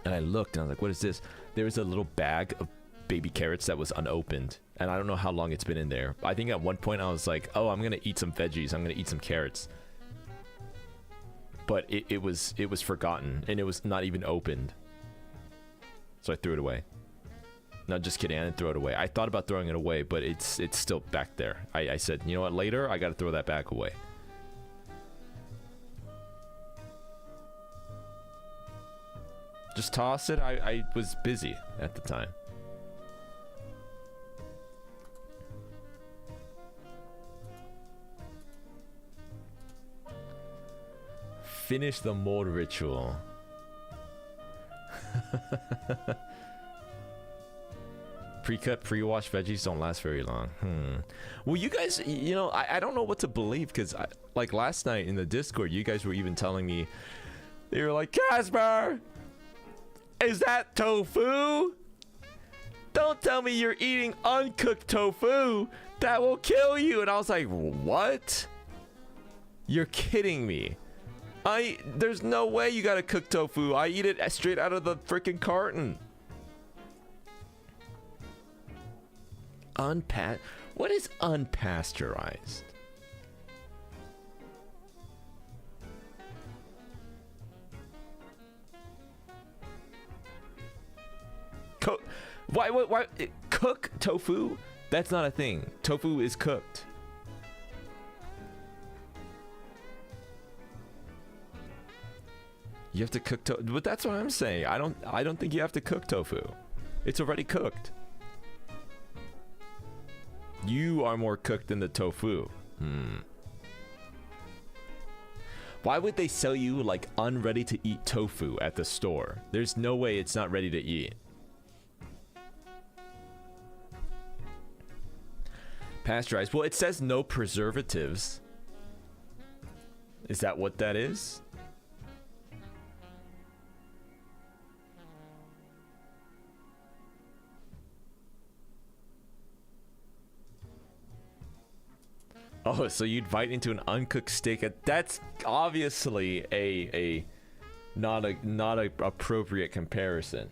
And I looked and I was like, what is this? There was a little bag of baby carrots that was unopened. And I don't know how long it's been in there. I think at one point I was like, oh, I'm going to eat some veggies. I'm going to eat some carrots. But it was forgotten, and it was not even opened. So I threw it away. No, just kidding. I didn't throw it away. I thought about throwing it away, but it's still back there. I said, you know what? Later, I got to throw that back away. Just toss it. I was busy at the time. Finish the mold ritual. Pre-cut, pre-washed veggies don't last very long. Well, you guys, you know, I don't know what to believe, because like last night in the Discord, you guys were even telling me, they were like, Caspurr, is that tofu? Don't tell me you're eating uncooked tofu. That will kill you. And I was like, what? You're kidding me. There's no way you gotta cook tofu. I eat it straight out of the freaking carton. What is unpasteurized? Why cook tofu? That's not a thing. Tofu is cooked. You have to cook tofu, but that's what I'm saying. I don't think you have to cook tofu. It's already cooked. You are more cooked than the tofu. Why would they sell you like unready to eat tofu at the store? There's no way it's not ready to eat. Pasteurized. Well, it says no preservatives. Is that what that is? Oh, so you'd bite into an uncooked steak? That's obviously a not a appropriate comparison.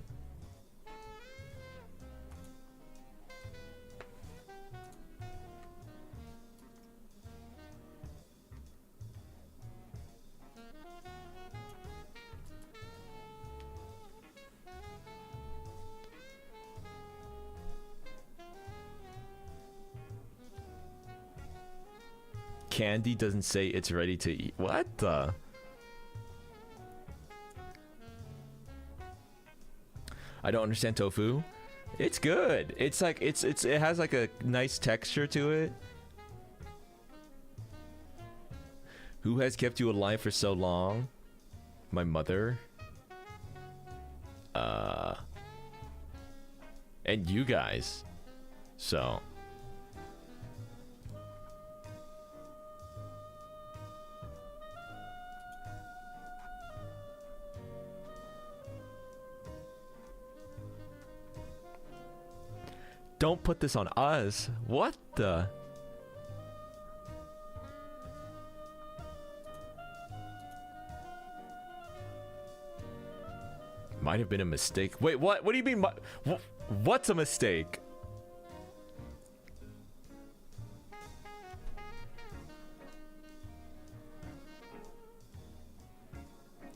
Candy doesn't say it's ready to eat. What the? I don't understand tofu. It's good. It's like it has like a nice texture to it. Who has kept you alive for so long? My mother. And you guys. So. Don't put this on us. What the? Might have been a mistake. Wait, what? What do you mean? What's a mistake?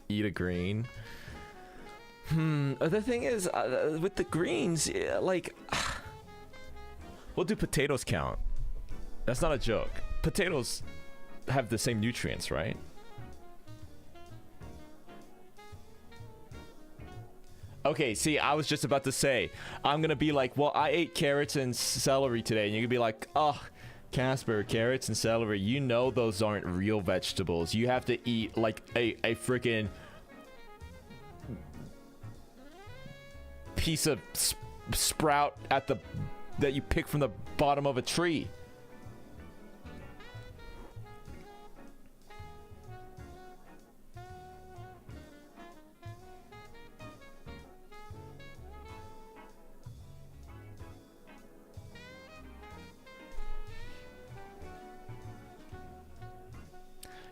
Eat a green. The thing is, with the greens, like, what do potatoes count? That's not a joke. Potatoes have the same nutrients, right? Okay, see, I was just about to say, I'm gonna be like, well, I ate carrots and celery today, and you're gonna be like, oh, Caspurr, carrots and celery, you know those aren't real vegetables. You have to eat like a freaking piece of sprout that you pick from the bottom of a tree.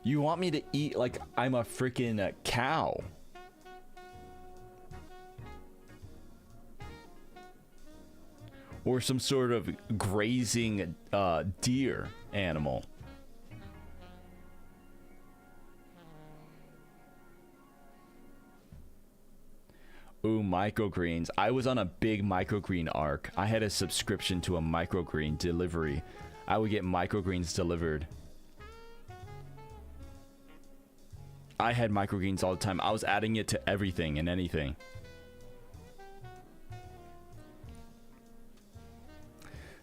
You want me to eat like I'm a freaking cow? Or some sort of grazing deer animal? Ooh, microgreens. I was on a big microgreen arc. I had a subscription to a microgreen delivery. I would get microgreens delivered. I had microgreens all the time. I was adding it to everything and anything.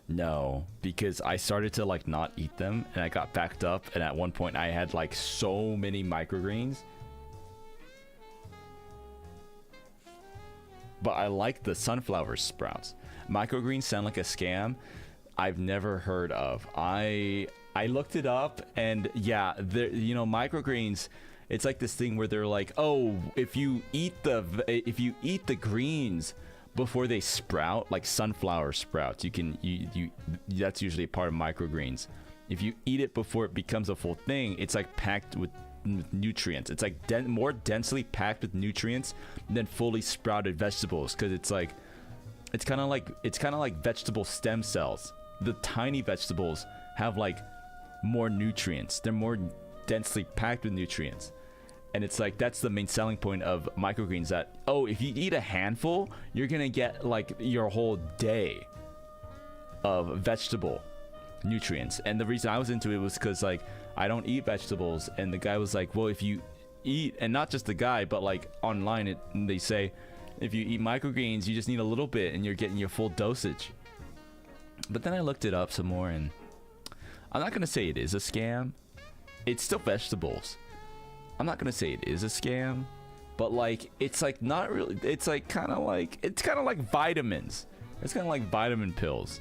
No, because I started to like not eat them and I got backed up, and at one point I had like so many microgreens. But I like the sunflower sprouts. Microgreens sound like a scam I've never heard of. I looked it up, and yeah, you know, microgreens, it's like this thing where they're like, oh, if you eat the greens before they sprout, like sunflower sprouts, you that's usually a part of microgreens. If you eat it before it becomes a full thing, it's like packed with nutrients. It's like more densely packed with nutrients than fully sprouted vegetables, because it's kind of like vegetable stem cells. The tiny vegetables have like more nutrients. They're more densely packed with nutrients. And it's like, that's the main selling point of microgreens, that, oh, if you eat a handful, you're gonna get like your whole day of vegetable nutrients. And the reason I was into it was because like I don't eat vegetables, and the guy was like, well, if you eat, and not just the guy, but like online they say if you eat microgreens, you just need a little bit and you're getting your full dosage. But then I looked it up some more, and I'm not gonna say it is a scam. It's still vegetables. I'm not gonna say it is a scam, but like it's like not really. It's like kind of like vitamins. It's kind of like vitamin pills.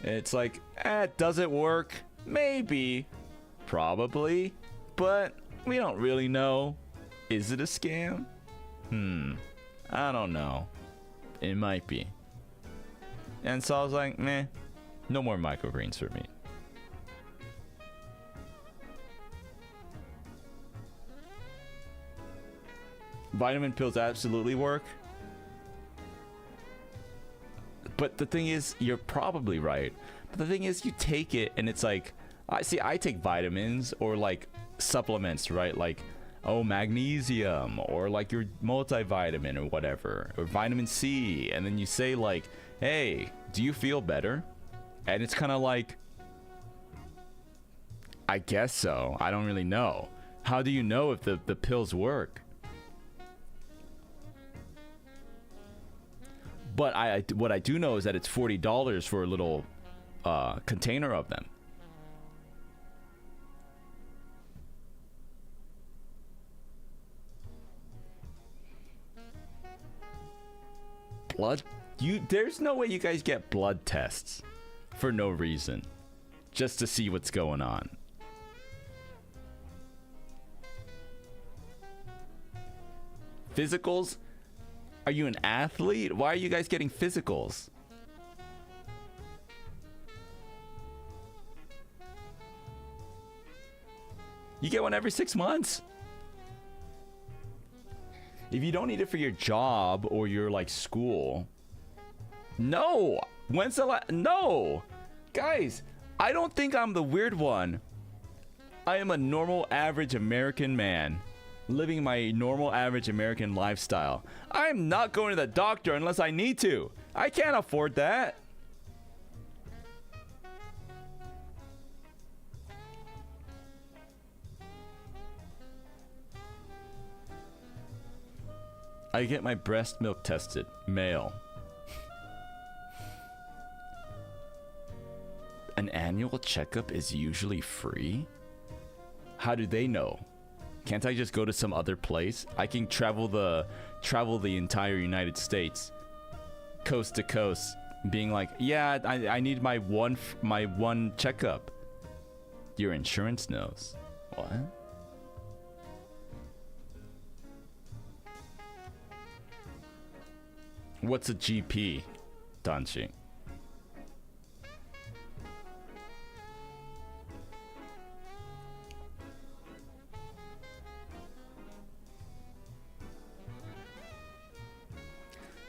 It's like, does it work? Maybe, probably, but we don't really know. Is it a scam? I don't know. It might be. And so I was like, meh, no more microgreens for me. Vitamin pills absolutely work. But the thing is, you're probably right. But the thing is, you take it and it's like, I take vitamins or like supplements, right? Like, oh, magnesium, or like your multivitamin or whatever, or vitamin C. And then you say like, hey, do you feel better? And it's kind of like, I guess so. I don't really know. How do you know if the pills work? But what I do know is that it's $40 for a little container of them. Blood? There's no way you guys get blood tests for no reason, just to see what's going on. Physicals? Are you an athlete? Why are you guys getting physicals? You get one every 6 months. If you don't need it for your job or your like school. No. When's the last? No. Guys, I don't think I'm the weird one. I am a normal average American man, living my normal average American lifestyle. I'm not going to the doctor unless I need to. I can't afford that. I get my breast milk tested. Male. An annual checkup is usually free? How do they know? Can't I just go to some other place? I can travel the entire United States, coast to coast, being like, yeah, I need my one checkup. Your insurance knows. What? What's a GP, Danchi?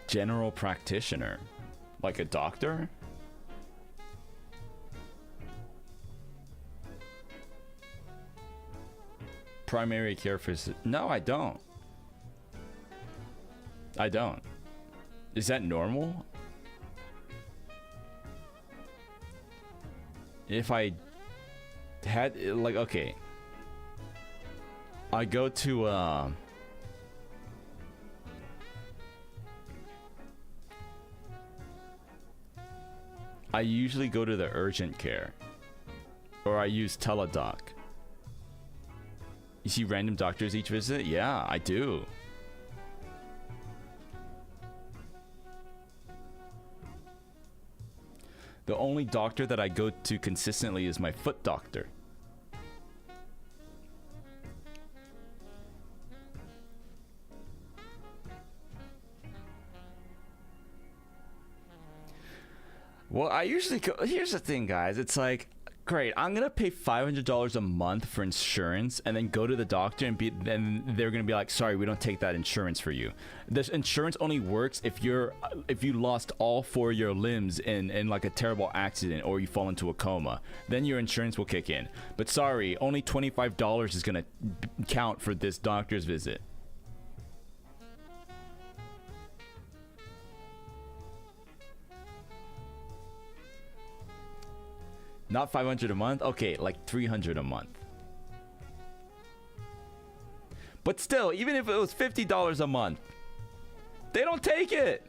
General practitioner, like a doctor? Primary care physician? No, I don't. I don't. Is that normal? If I had, like, okay, I go to I usually go to the urgent care, or I use Teladoc. You see random doctors each visit? Yeah, I do. The only doctor that I go to consistently is my foot doctor. Well, I usually go. Here's the thing, guys. It's like, great, I'm gonna pay $500 a month for insurance, and then go to the doctor and they're gonna be like, sorry, we don't take that insurance for you. This insurance only works if you lost all 4 of your limbs in like a terrible accident, or you fall into a coma. Then your insurance will kick in. But sorry, only $25 is gonna count for this doctor's visit. Not 500 a month? Okay, like 300 a month. But still, even if it was $50 a month, they don't take it.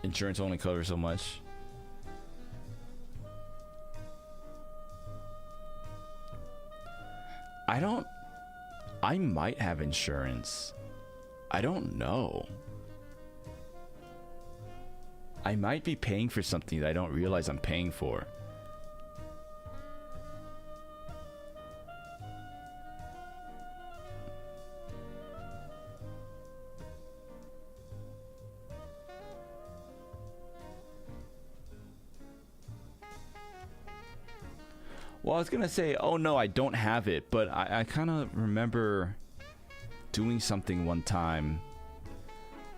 Insurance only covers so much. I might have insurance. I don't know. I might be paying for something that I don't realize I'm paying for. Well, I was gonna say, oh no, I don't have it, but I kind of remember doing something one time,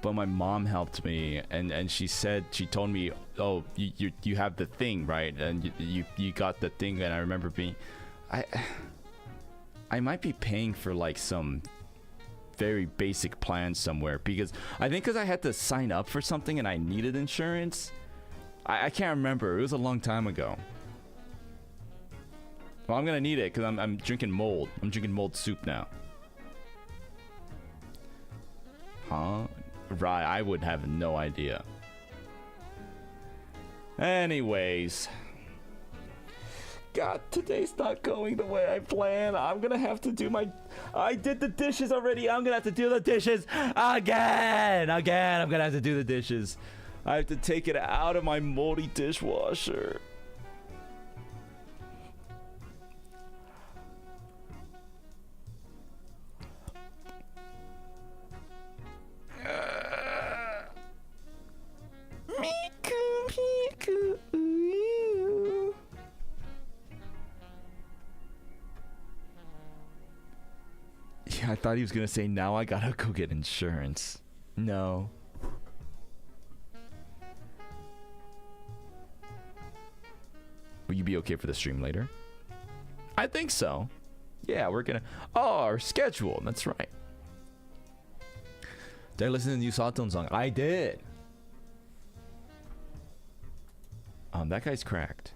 but my mom helped me, and she told me, oh, you have the thing, right? And you got the thing, and I remember being, I might be paying for like some very basic plan somewhere, because I had to sign up for something and I needed insurance. I can't remember. It was a long time ago. Well, I'm gonna need it because I'm drinking mold. I'm drinking mold soup now. Huh? Right, I would have no idea. Anyways. God, today's not going the way I planned. I'm gonna have to do I did the dishes already. I'm gonna have to do the dishes again. I'm gonna have to do the dishes. I have to take it out of my moldy dishwasher. Yeah, I thought he was gonna say, now I gotta go get insurance. No. Will you be okay for the stream later? I think so. Yeah, we're gonna. Oh, our schedule. That's right. Did I listen to the new Sawtone song? I did. That guy's cracked.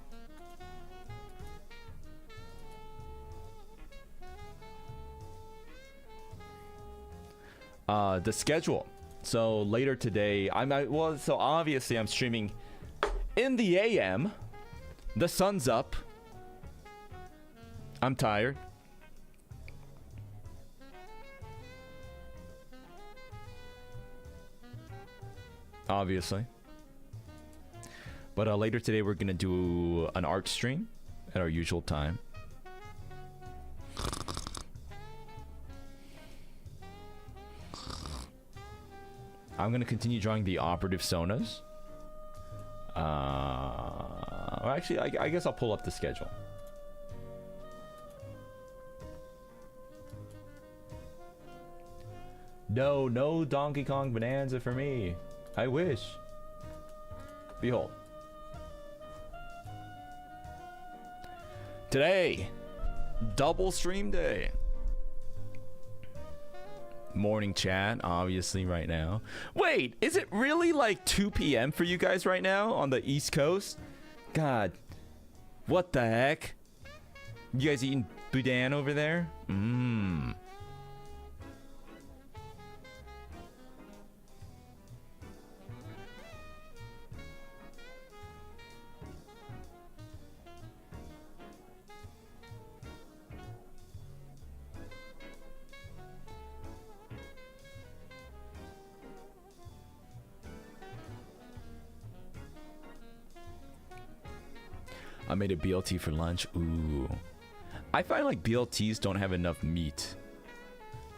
The schedule. So later today, so obviously I'm streaming in the AM. The sun's up. I'm tired. Obviously. But later today we're gonna do an art stream at our usual time. I'm gonna continue drawing the operative sonas. Actually, I guess I'll pull up the schedule. No Donkey Kong Bonanza for me. I wish. Behold. Today, double stream day. Morning chat, obviously, right now. Wait, is it really like 2 p.m. for you guys right now on the East Coast? God, what the heck? You guys eating boudin over there? I made a BLT for lunch. Ooh. I find like BLTs don't have enough meat.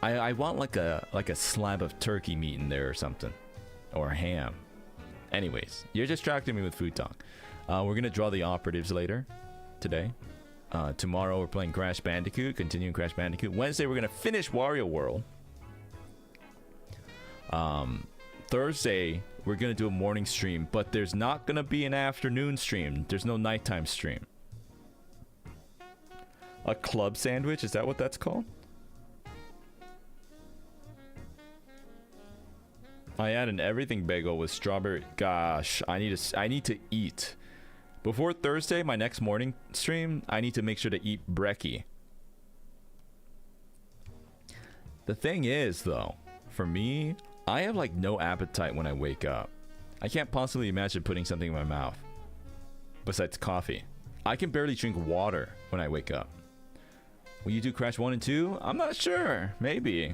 I want like a slab of turkey meat in there or something. Or ham. Anyways, you're distracting me with food talk. We're gonna draw the operatives later. Today. Tomorrow we're playing Crash Bandicoot. Continuing Crash Bandicoot. Wednesday we're gonna finish Wario World. Thursday we're gonna do a morning stream, but there's not gonna be an afternoon stream. There's no nighttime stream. A club sandwich? Is that what that's called? I had an everything bagel with strawberry. Gosh, I need to eat. Before Thursday, my next morning stream, I need to make sure to eat brekkie. The thing is, though, for me, I have like no appetite when I wake up. I can't possibly imagine putting something in my mouth besides coffee. I can barely drink water when I wake up. Will you do Crash 1 and 2? I'm not sure. Maybe.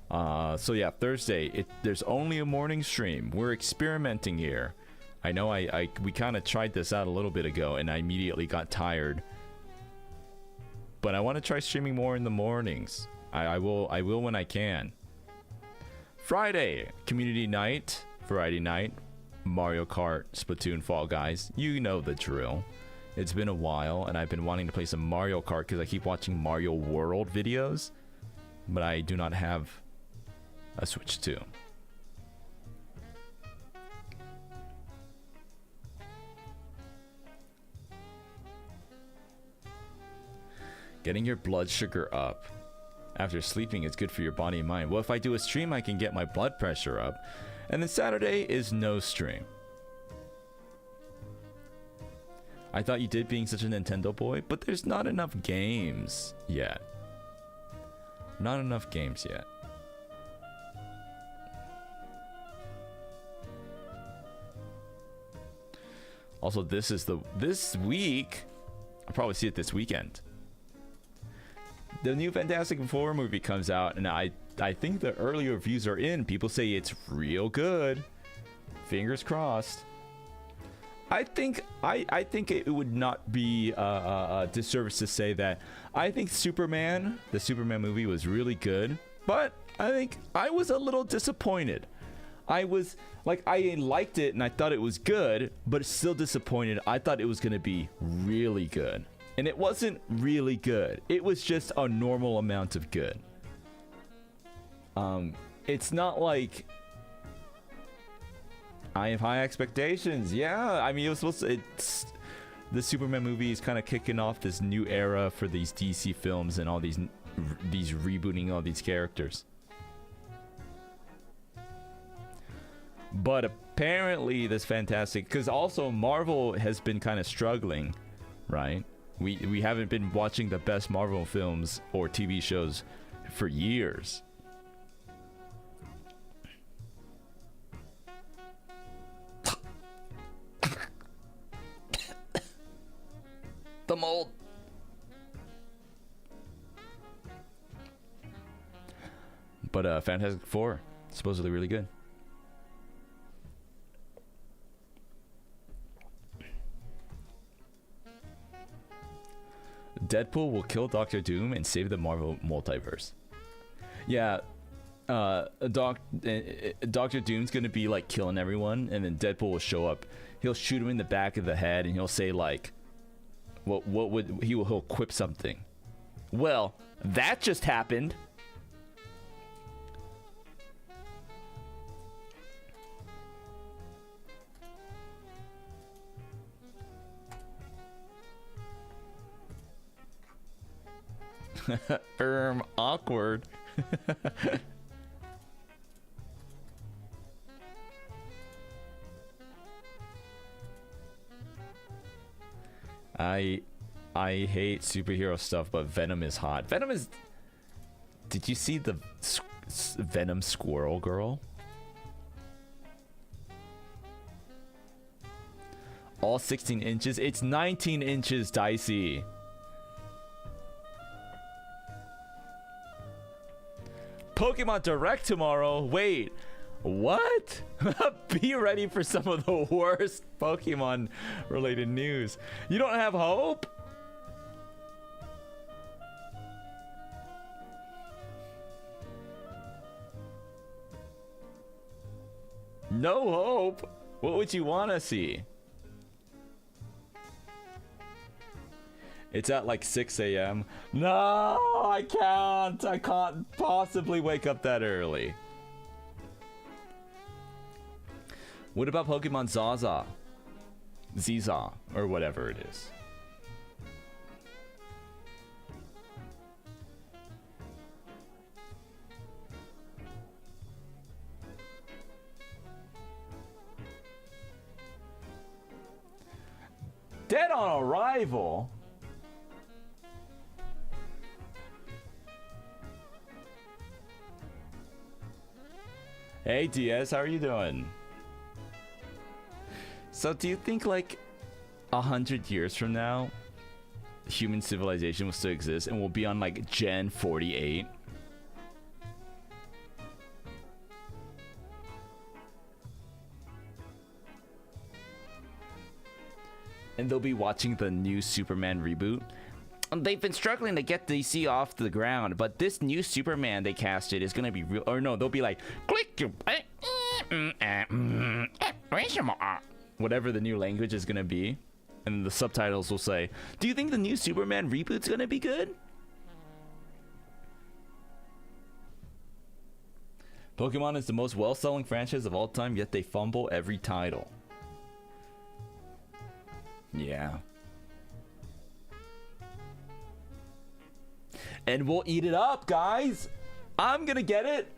So yeah, Thursday, there's only a morning stream. We're experimenting here. I know we kind of tried this out a little bit ago and I immediately got tired. But I want to try streaming more in the mornings. I will when I can. Friday, community night, Friday night, Mario Kart, Splatoon, Fall Guys. You know the drill. It's been a while, and I've been wanting to play some Mario Kart because I keep watching Mario World videos, but I do not have a Switch 2. Getting your blood sugar up after sleeping is good for your body and mind. Well, if I do a stream, I can get my blood pressure up. And then Saturday is no stream. I thought you did being such a Nintendo boy, but there's not enough games yet. Not enough games yet. Also, this week, I'll probably see it this weekend. The new Fantastic Four movie comes out, and I think the early reviews are in. People say it's real good. Fingers crossed. I think it would not be a disservice to say that I think the Superman movie was really good, but I think I was a little disappointed. I was like, I liked it and I thought it was good, but still disappointed. I thought it was gonna be really good, and it wasn't really good. It was just a normal amount of good. It's not like I have high expectations. Yeah, I mean, it was supposed to, the Superman movie is kind of kicking off this new era for these DC films and all these rebooting all these characters. But apparently this fantastic, because also Marvel has been kind of struggling, right? We haven't been watching the best Marvel films or TV shows for years. The mold. But Fantastic Four, supposedly really good. Deadpool will kill Doctor Doom and save the Marvel multiverse. Yeah, Doctor Doom's gonna be like killing everyone, and then Deadpool will show up. He'll shoot him in the back of the head, and he'll say like, "What would he'll quip something?" Well, that just happened. Awkward. I hate superhero stuff, but Venom is hot. Venom is... Did you see the Venom Squirrel Girl? All 16 inches? It's 19 inches, Dicey. Pokemon Direct tomorrow. Wait, what? Be ready for some of the worst Pokemon related news. You don't have hope? No hope? What would you want to see? It's at like 6 a.m. No, I can't. I can't possibly wake up that early. What about Pokemon Zaza? Ziza, or whatever it is. Dead on arrival? Hey DS, how are you doing? So do you think like 100 years from now human civilization will still exist and we'll be on like Gen 48? And they'll be watching the new Superman reboot. They've been struggling to get DC off the ground, but this new Superman they casted is gonna be real. Or no, they'll be like, click your whatever the new language is gonna be, and the subtitles will say, "Do you think the new Superman reboot's gonna be good?" Pokemon is the most well-selling franchise of all time, yet they fumble every title. Yeah. And we'll eat it up, guys. I'm gonna get it.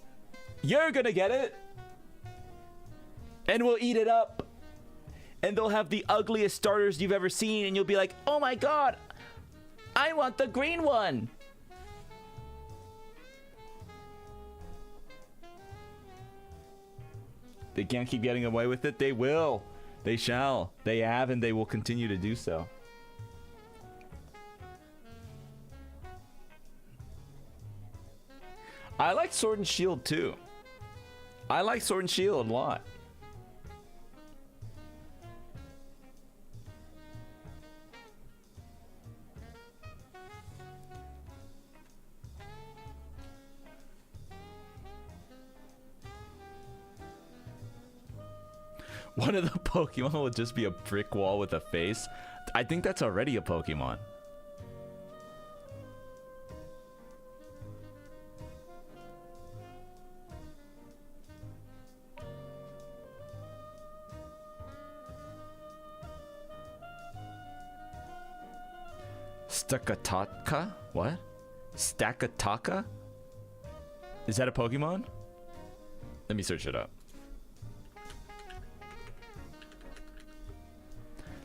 You're gonna get it. And we'll eat it up. And they'll have the ugliest starters you've ever seen, and you'll be like, oh my god, I want the green one. They can't keep getting away with it. They will. They shall. They have, and they will continue to do so. I like Sword and Shield too. I like Sword and Shield a lot. One of the Pokemon will just be a brick wall with a face. I think that's already a Pokemon. Stakataka? What? Stakataka? Is that a Pokemon? Let me search it up.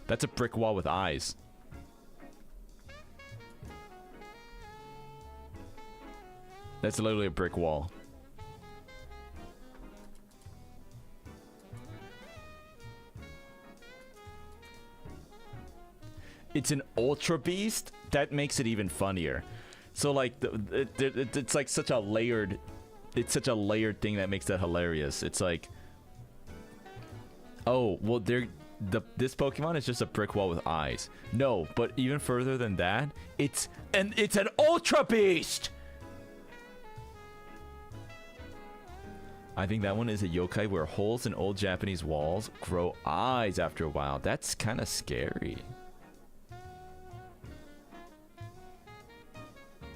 That's a brick wall with eyes. That's literally a brick wall. It's an Ultra Beast? That makes it even funnier. So like, it's like such a layered... It's such a layered thing that makes that hilarious. It's like... Oh, well, this Pokemon is just a brick wall with eyes. No, but even further than that, it's an Ultra Beast! I think that one is a yokai where holes in old Japanese walls grow eyes after a while. That's kind of scary.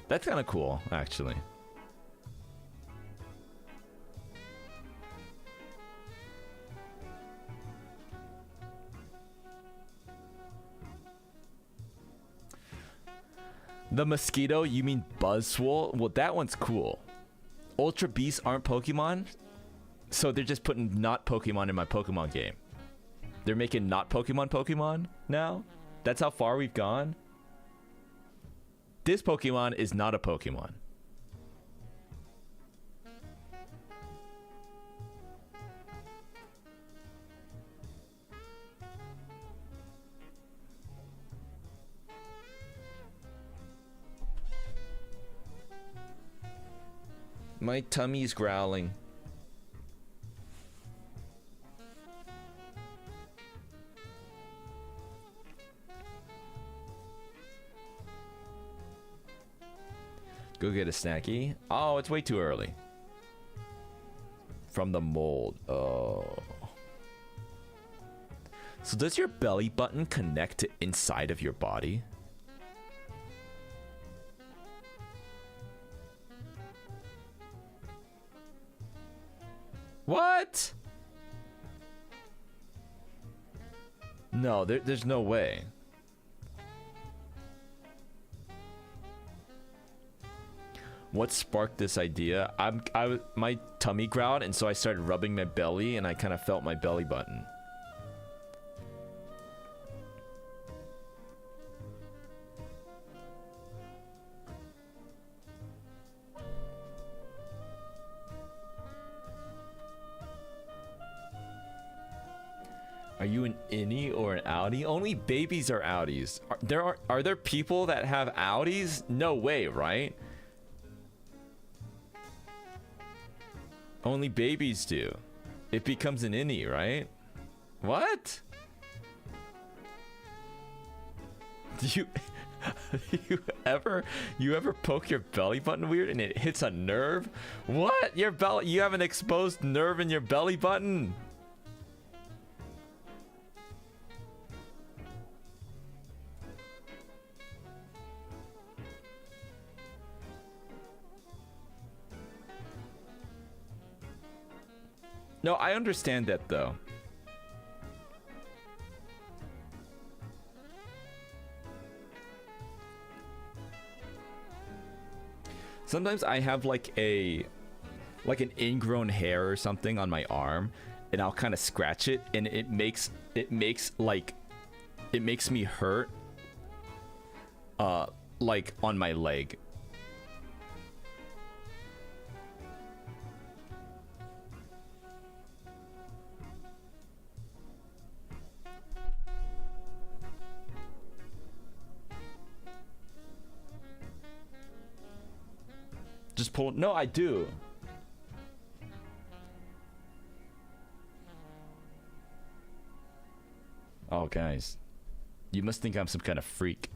That's kind of cool, actually. The mosquito, you mean Buzzwole? Well, that one's cool. Ultra Beasts aren't Pokemon, so they're just putting not Pokemon in my Pokemon game. They're making not Pokemon now? That's how far we've gone? This Pokemon is not a Pokemon. My tummy's growling. Go get a snacky. Oh, it's way too early. From the mold. Oh. So does your belly button connect to inside of your body? What? No, there's no way. What sparked this idea? My tummy growled, and so I started rubbing my belly, and I kind of felt my belly button. Are you an innie or an outie? Only babies are outies. Are there people that have outies? No way, right? Only babies do. It becomes an innie, right? What? Do you ever poke your belly button weird and it hits a nerve? What? You have an exposed nerve in your belly button? No, I understand that though. Sometimes I have like an ingrown hair or something on my arm, and I'll kind of scratch it, and it makes me hurt, like on my leg. Just pull. No, I do. Oh, guys, you must think I'm some kind of freak.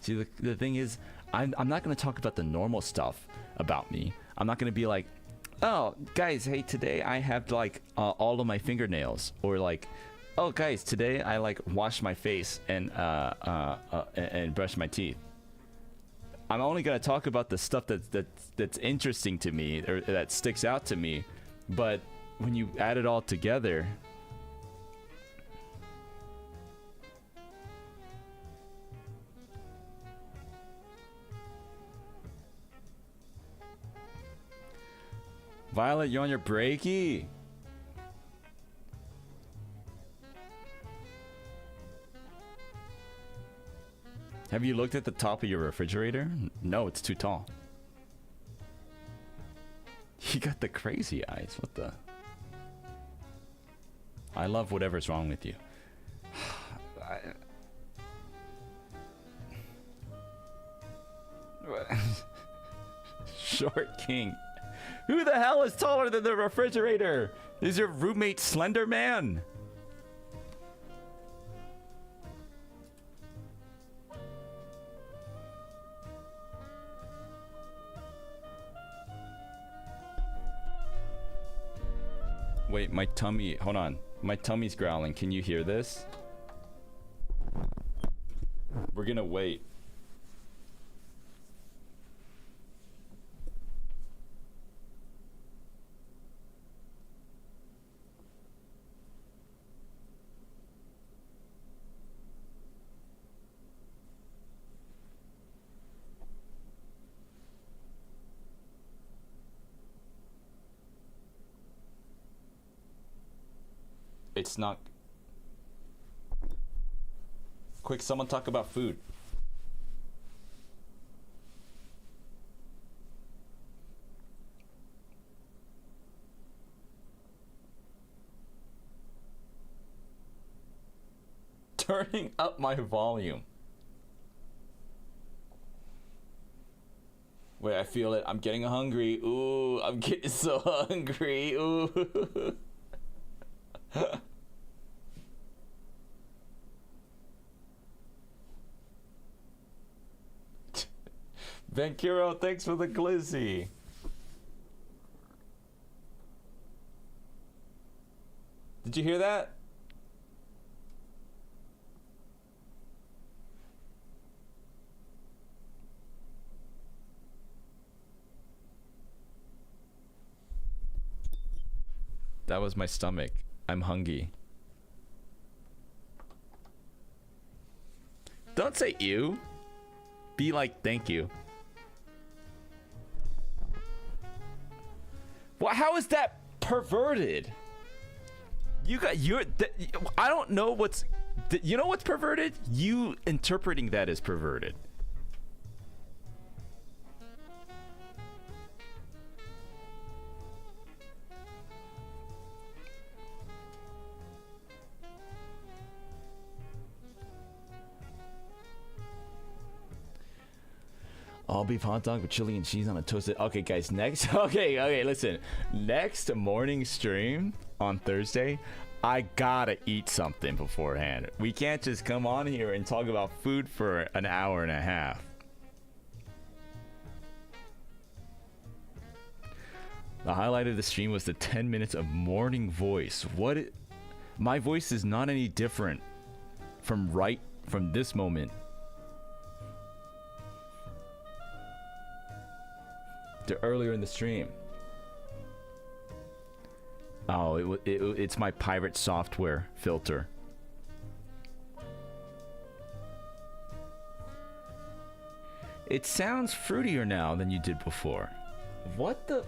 See, the thing is, I'm not gonna talk about the normal stuff about me. I'm not gonna be like, oh, guys, hey, today I have like all of my fingernails, or like, oh, guys, today I like wash my face and brush my teeth. I'm only gonna talk about the stuff that's interesting to me, or that sticks out to me. But when you add it all together, Violet, you're on your breaky. Have you looked at the top of your refrigerator? No, it's too tall. You got the crazy eyes. What the? I love whatever's wrong with you. Short King. Who the hell is taller than the refrigerator? Is your roommate Slender Man? Wait, my tummy, hold on. My tummy's growling. Can you hear this? We're gonna wait. It's not. Quick, someone talk about food. Turning up my volume. Wait, I feel it. I'm getting hungry. Ooh, I'm getting so hungry. Ooh. Vankiro, thanks for the glizzy. Did you hear that? That was my stomach. I'm hungry. Don't say ew. Be like, thank you. Well, how is that perverted? You got your. I don't know what's. You know what's perverted? You interpreting that as perverted. All beef hot dog with chili and cheese on a toasted. Okay, guys, next. Okay, listen. Next morning stream on Thursday, I gotta eat something beforehand. We can't just come on here and talk about food for an hour and a half. The highlight of the stream was the 10 minutes of morning voice. My voice is not any different from this moment to earlier in the stream. Oh, it's my pirate software filter. It sounds fruitier now than you did before. What the?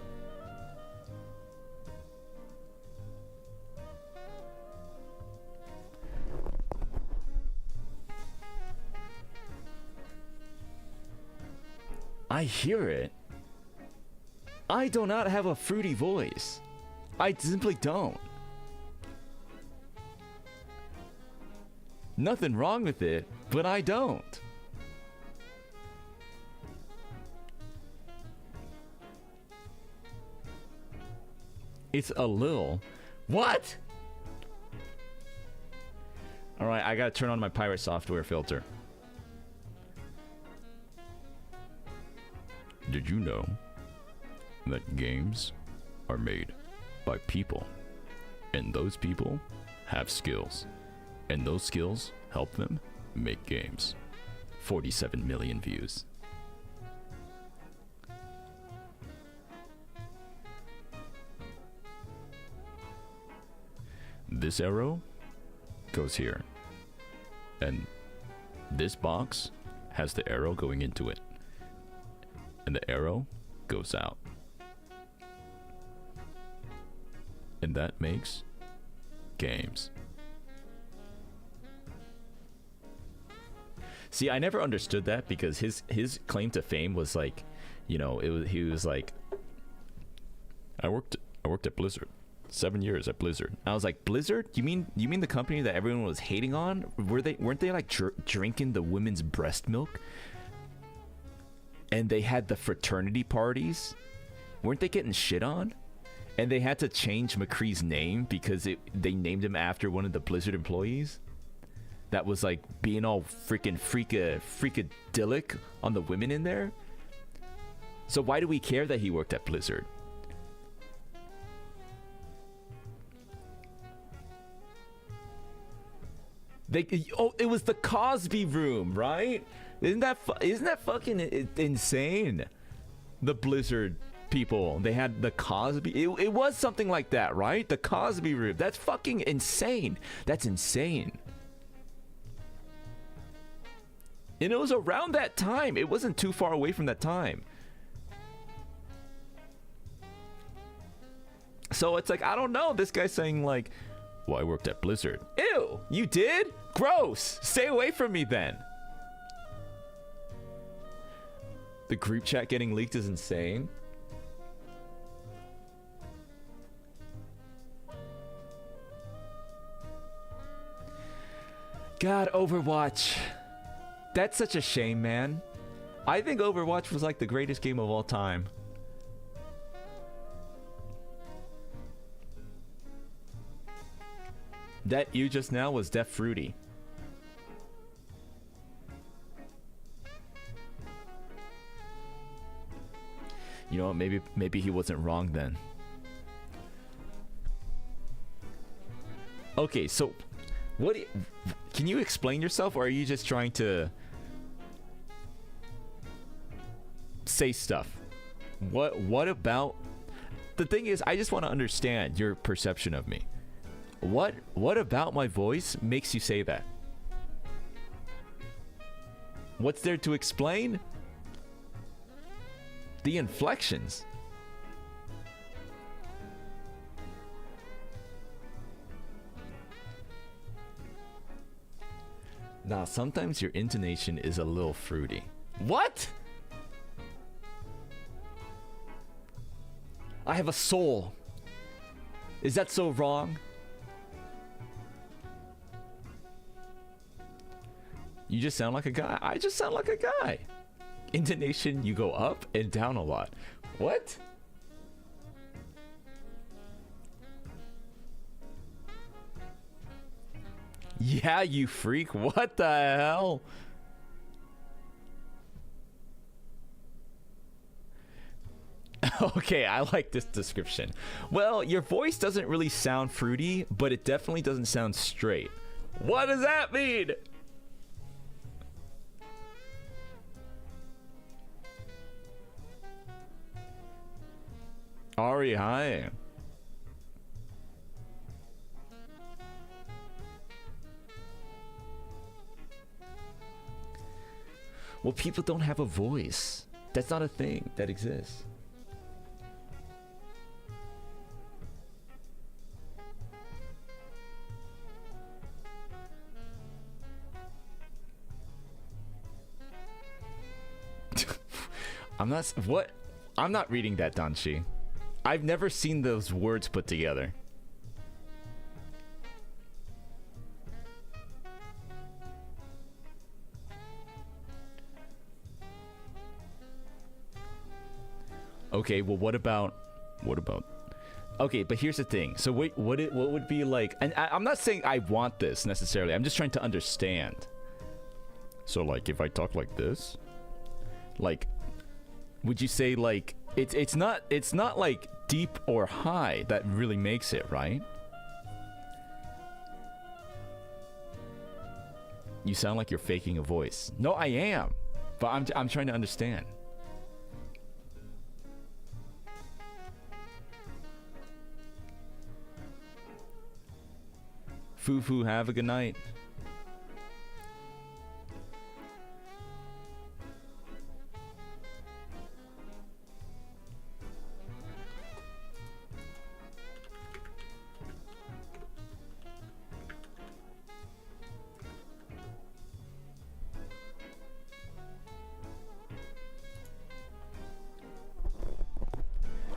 I hear it. I do not have a fruity voice. I simply don't. Nothing wrong with it, but I don't. It's a little. What? All right, I gotta turn on my pirate software filter. Did you know that games are made by people, and those people have skills, and those skills help them make games? 47 million views. This arrow goes here, and this box has the arrow going into it, and the arrow goes out. And that makes games. See, I never understood that because his claim to fame was like, you know, he was like, I worked at Blizzard. 7 years at Blizzard. I was like, Blizzard? You mean the company that everyone was hating on? Weren't they like drinking the women's breast milk? And they had the fraternity parties? Weren't they getting shit on? And they had to change McCree's name because they named him after one of the Blizzard employees that was like being all freaking freakadelic on the women in there. So why do we care that he worked at Blizzard? It was the Cosby room, right? Isn't that fucking insane? The Blizzard people, they had the Cosby. It was something like that, right? The Cosby room. That's fucking insane. That's insane. And it was around that time. It wasn't too far away from that time. So it's like, I don't know. This guy's saying like, well, I worked at Blizzard. Ew, you did? Gross. Stay away from me then. The group chat getting leaked is insane. God, Overwatch. That's such a shame, man. I think Overwatch was like the greatest game of all time. That you just now was Def Fruity. You know what? Maybe he wasn't wrong then. Okay, so can you explain yourself, or are you just trying to say stuff? What about the thing is, I just want to understand your perception of me. What about my voice makes you say that? What's there to explain? The inflections. Nah, sometimes your intonation is a little fruity. What? I have a soul. Is that so wrong? You just sound like a guy. I just sound like a guy. Intonation, you go up and down a lot. What? Yeah, you freak. What the hell? Okay, I like this description. Well, your voice doesn't really sound fruity, but it definitely doesn't sound straight. What does that mean? Ari, hi. Well, people don't have a voice. That's not a thing that exists. I'm not reading that, Danshi. I've never seen those words put together. Okay, well, what about? Okay, but here's the thing. So wait, what would be like? And I'm not saying I want this necessarily. I'm just trying to understand. So like, if I talk like this, like, would you say like it's not like deep or high that really makes it, right? You sound like you're faking a voice. No, I am, but I'm trying to understand. Foo, have a good night.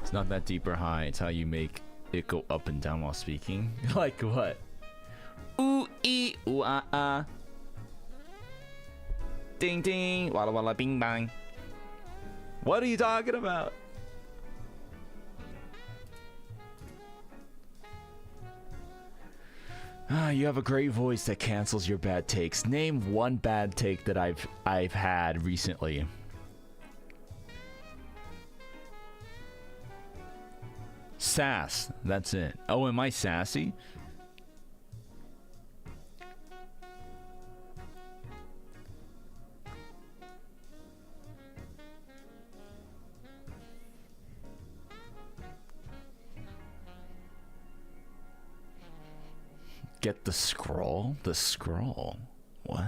It's not that deep or high. It's how you make it go up and down while speaking. Like what? Ooh ee ooh ah ah. Ding ding. Walla walla bing bang. What are you talking about? You have a great voice that cancels your bad takes. Name one bad take that I've had recently. Sass. That's it. Oh, am I sassy? Get the scroll? The scroll? What?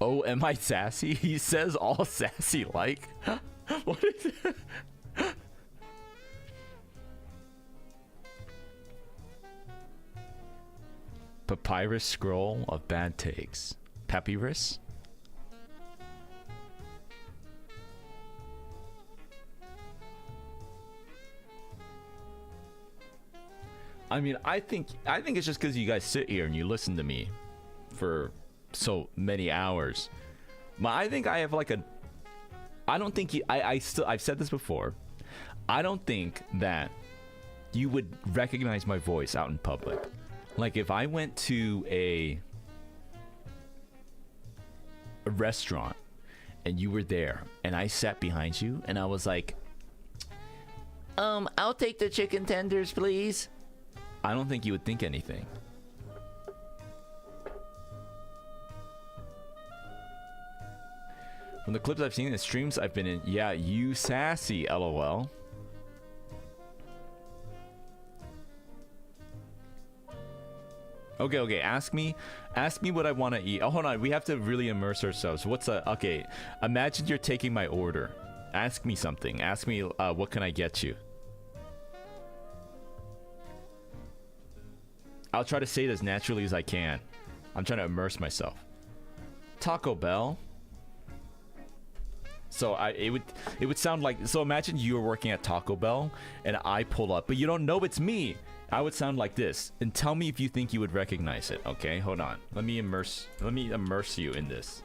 Oh, am I sassy? He says all sassy like. What is it? Papyrus scroll of bad takes. Papyrus? I mean, I think it's just because you guys sit here and you listen to me for so many hours. I think I have like a. I don't think you. I've said this before. I don't think that you would recognize my voice out in public. Like if I went to a restaurant and you were there and I sat behind you and I was like, I'll take the chicken tenders, please. I don't think you would think anything. From the clips I've seen in the streams I've been in, yeah, you sassy, lol. Okay, ask me what I want to eat. Oh, hold on, we have to really immerse ourselves. Okay, imagine you're taking my order. Ask me something. Ask me, what can I get you? I'll try to say it as naturally as I can. I'm trying to immerse myself. Taco Bell. So it would sound like, so imagine you were working at Taco Bell and I pull up, but you don't know it's me. I would sound like this. And tell me if you think you would recognize it. Okay, hold on. Let me immerse you in this.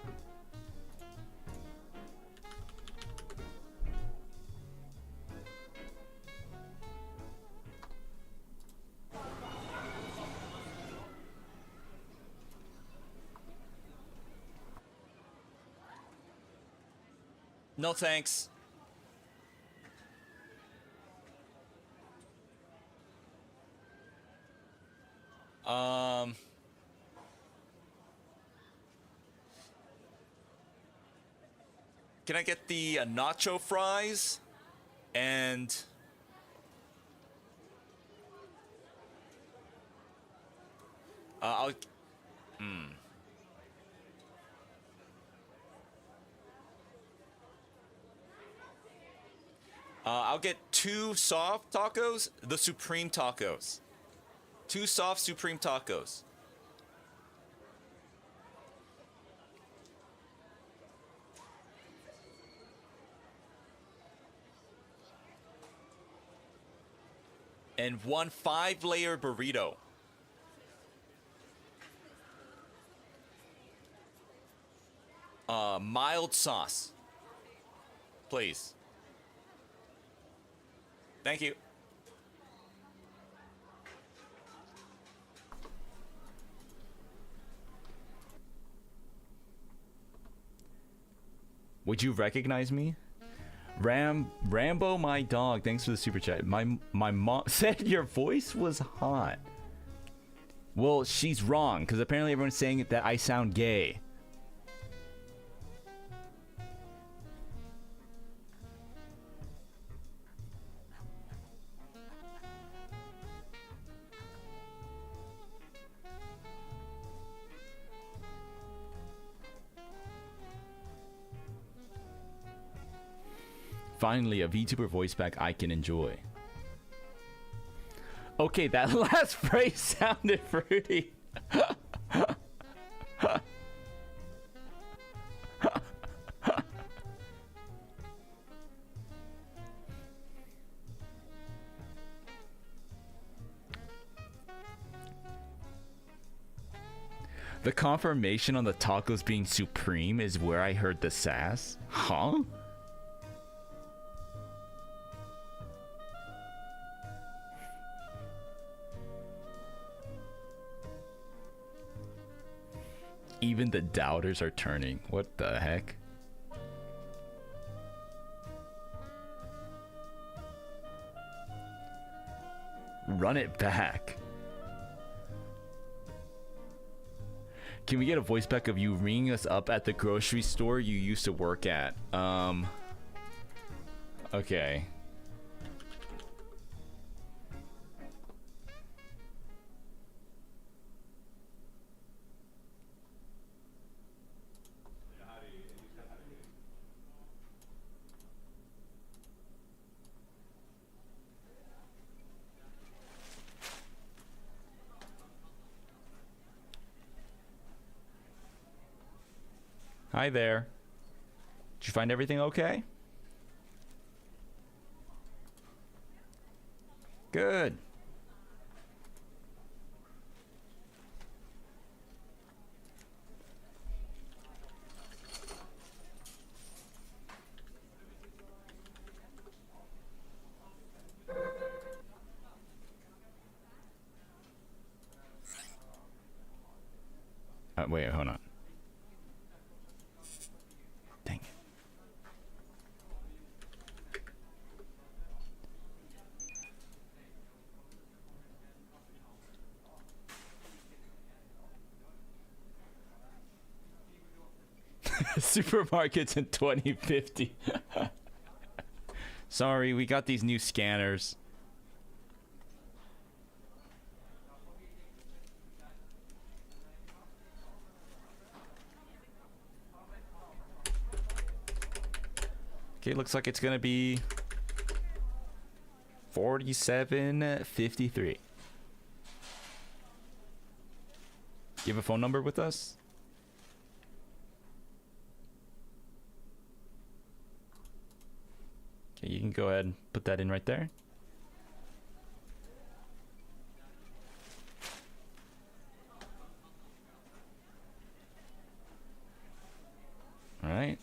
No thanks. Can I get the nacho fries and I'll get 2 soft tacos, the supreme tacos. 2 soft supreme tacos. And 1 5-layer burrito. Mild sauce. Please. Thank you. Would you recognize me? Rambo, my dog. Thanks for the super chat. My mom said your voice was hot. Well, she's wrong because apparently everyone's saying that I sound gay. Finally, a VTuber voice back I can enjoy. Okay, that last phrase sounded fruity. The confirmation on the tacos being supreme is where I heard the sass. Huh? Even the doubters are turning. What the heck? Run it back. Can we get a voice back of you ringing us up at the grocery store you used to work at? Okay. Hi there. Did you find everything okay? Good. Wait, hold on. Dang it. Supermarkets in 2050. Sorry, we got these new scanners. Okay, looks like it's gonna be 4753. You have a phone number with us? Okay, you can go ahead and put that in right there. All right.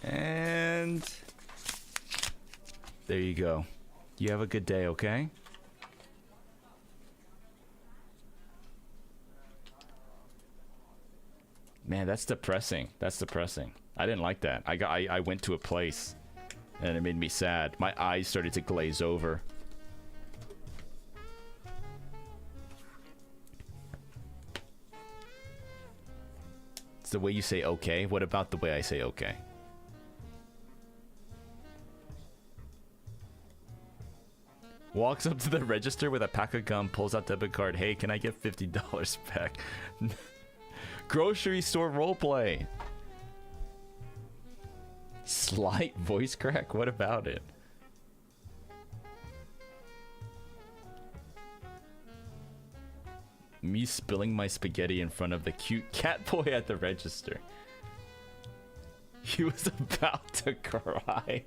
And there you go. You have a good day, okay? Man, that's depressing. That's depressing. I didn't like that. I went to a place and it made me sad. My eyes started to glaze over. It's the way you say okay. What about the way I say okay? Walks up to the register with a pack of gum, pulls out debit card. Hey, can I get $50 back? Grocery store roleplay. Slight voice crack? What about it? Me spilling my spaghetti in front of the cute cat boy at the register. He was about to cry.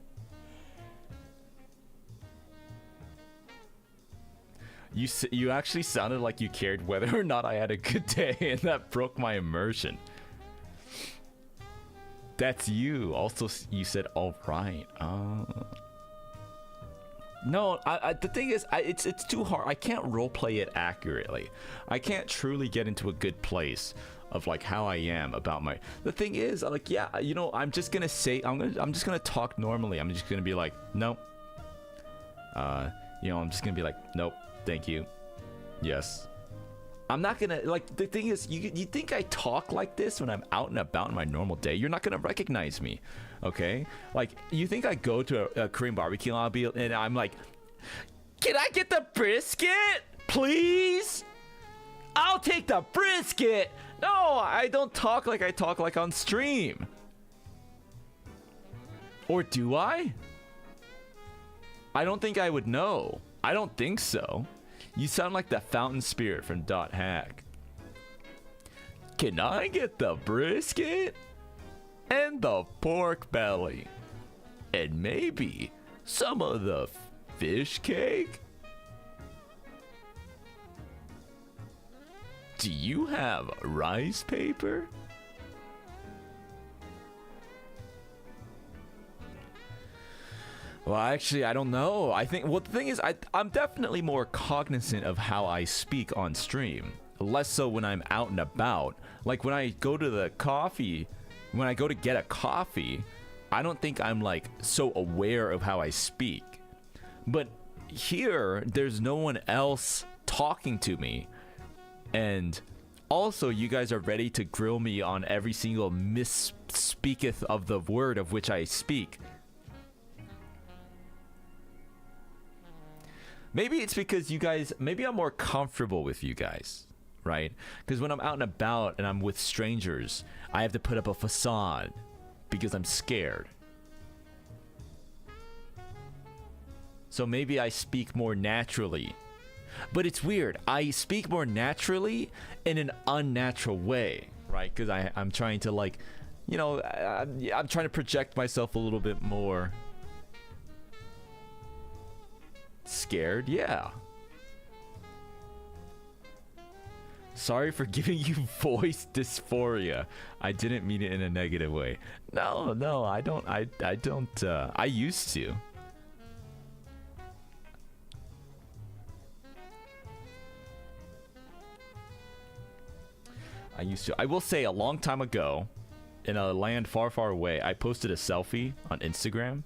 You actually sounded like you cared whether or not I had a good day, and that broke my immersion. That's you. Also, you said all right. No, the thing is, it's too hard. I can't roleplay it accurately. I can't truly get into a good place of like how I am about my. The thing is, like, yeah, you know, I'm just gonna say, I'm just gonna talk normally. I'm just gonna be like, nope. You know, I'm just gonna be like, nope. Thank you. Yes. I'm not gonna, like, the thing is, you think I talk like this when I'm out and about in my normal day? You're not gonna recognize me, okay? Like, you think I go to a Korean barbecue lobby and I'm like, can I get the brisket, please? I'll take the brisket. No, I don't talk like I talk like on stream. Or do I? I don't think I would know. I don't think so. You sound like the fountain spirit from .hack. Can I get the brisket? And the pork belly? And maybe some of the fish cake? Do you have rice paper? Well, actually, I don't know. I think, well, the thing is, I'm definitely more cognizant of how I speak on stream. Less so when I'm out and about. Like, when I go to the coffee, when I go to get a coffee, I don't think I'm, like, so aware of how I speak. But here, there's no one else talking to me. And also, you guys are ready to grill me on every single misspeaketh of the word of which I speak. Maybe it's because you guys, maybe I'm more comfortable with you guys, right? Because when I'm out and about and I'm with strangers, I have to put up a facade because I'm scared. So maybe I speak more naturally. But it's weird. I speak more naturally in an unnatural way, right? Because I'm trying to, like, you know, I'm trying to project myself a little bit more. Scared? Yeah. Sorry for giving you voice dysphoria. I didn't mean it in a negative way. No, I don't. I don't. I used to. I will say a long time ago, in a land far, far away, I posted a selfie on Instagram.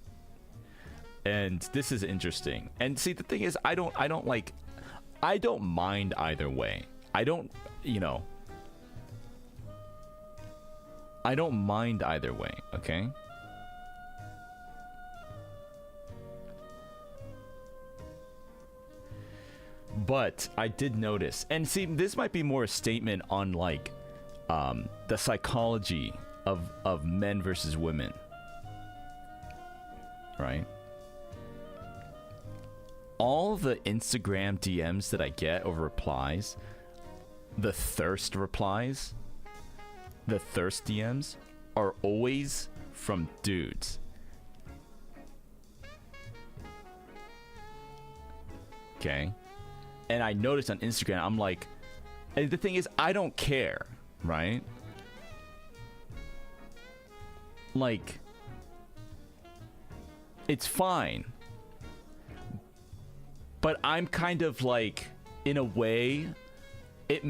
And this is interesting. And see, the thing is, I don't mind either way. I don't mind either way, okay? But I did notice, and see, this might be more a statement on, like, the psychology of men versus women, right? All the Instagram DMs that I get or replies, the thirst replies, the thirst DMs are always from dudes. Okay? And I noticed on Instagram, I'm like, and the thing is, I don't care, right? Like, it's fine. But I'm kind of like, in a way, it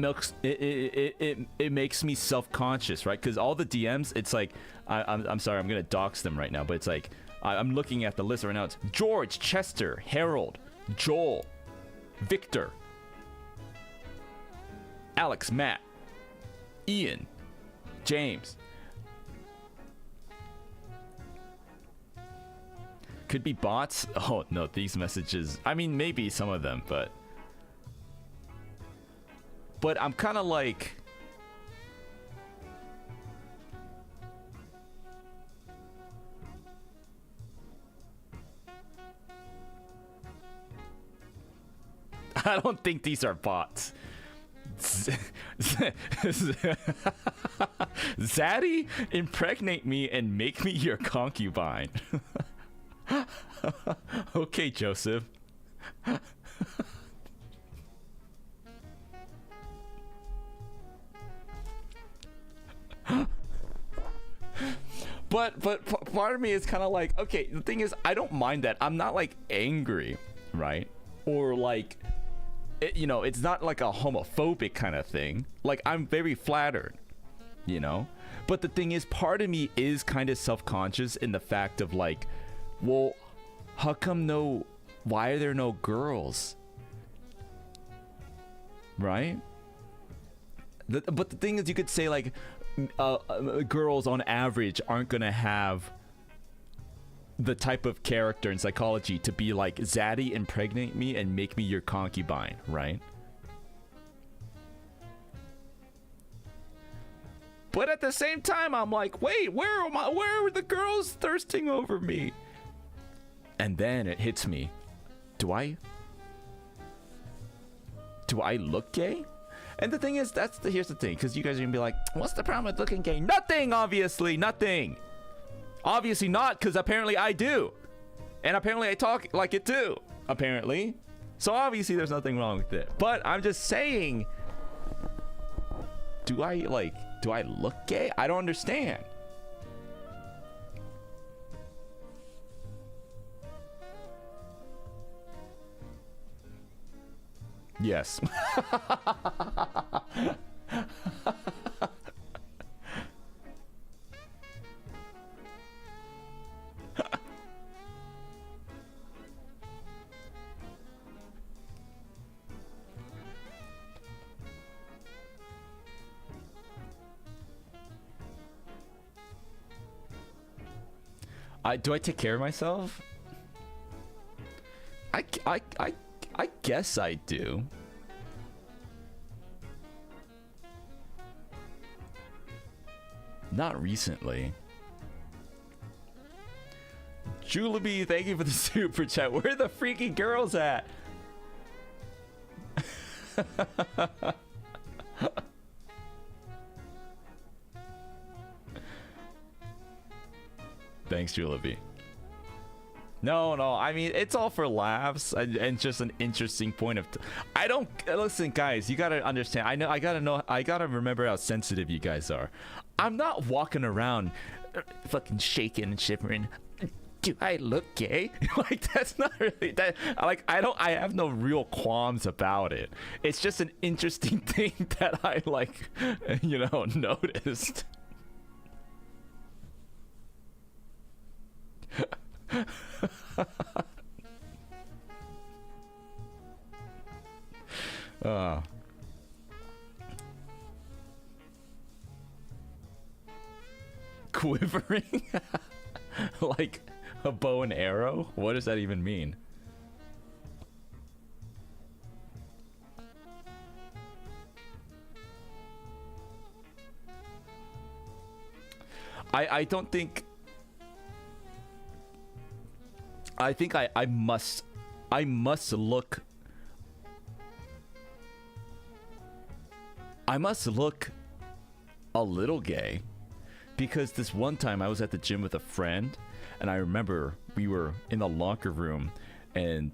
makes me self-conscious, right? Because all the DMs, it's like, I'm sorry, I'm gonna dox them right now, but it's like, I'm looking at the list right now. It's George, Chester, Harold, Joel, Victor, Alex, Matt, Ian, James. Could be bots. Oh no, these messages, I mean, maybe some of them, but I'm kind of like, I don't think these are bots. Zaddy, impregnate me and make me your concubine. Okay, Joseph. But part of me is kind of like, okay, the thing is, I don't mind that. I'm not like angry, right? Or like, you know, it's not like a homophobic kind of thing. Like, I'm very flattered, you know? But the thing is, part of me is kind of self-conscious in the fact of like, well, how come why are there no girls? Right? But the thing is, you could say like, girls on average aren't gonna have the type of character and psychology to be like, Zaddy, impregnate me and make me your concubine, right? But at the same time, I'm like, wait, where are the girls thirsting over me? And then it hits me. Do I look gay? And the thing is, here's the thing, because you guys are gonna be like, what's the problem with looking gay? Nothing, obviously, nothing. Obviously not, because apparently I do. And apparently I talk like it too, apparently. So obviously there's nothing wrong with it. But I'm just saying, do I look gay? I don't understand. Yes. Do I take care of myself? I guess I do. Not recently. Juleby, thank you for the super chat. Where are the freaky girls at? Thanks, Juleby. No, I mean, it's all for laughs and just an interesting point of I don't listen, guys, you gotta understand. I gotta remember how sensitive you guys are. I'm not walking around fucking shaking and shivering. Do I look gay? Like, that's not really that. Like, I have no real qualms about it. It's just an interesting thing that I like, noticed. Quivering? Like a bow and arrow? What does that even mean? I don't think... I think I must look... I must look a little gay, because this one time I was at the gym with a friend, and I remember we were in the locker room, and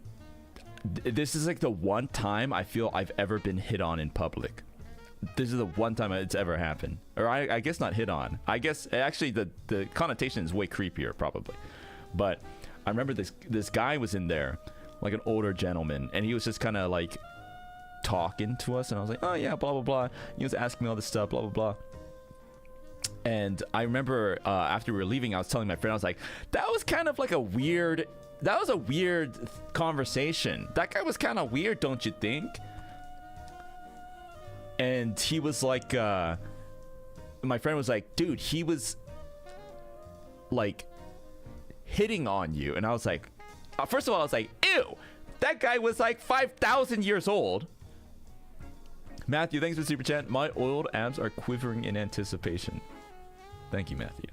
this is like the one time I feel I've ever been hit on in public. This is the one time it's ever happened. Or I guess not hit on. I guess actually the connotation is way creepier probably. But I remember this guy was in there, like an older gentleman, and he was just kind of like talking to us, and I was like, oh yeah, blah blah blah. He was asking me all this stuff, blah blah blah. And I remember after we were leaving, I was telling my friend, I was like, that was kind of like a weird conversation. That guy was kind of weird, don't you think? And he was like, my friend was like, dude, he was like hitting on you. And I was like, first of all, I was like, ew, that guy was like 5,000 years old. Matthew, thanks for the super chat. My oiled abs are quivering in anticipation. Thank you, Matthew.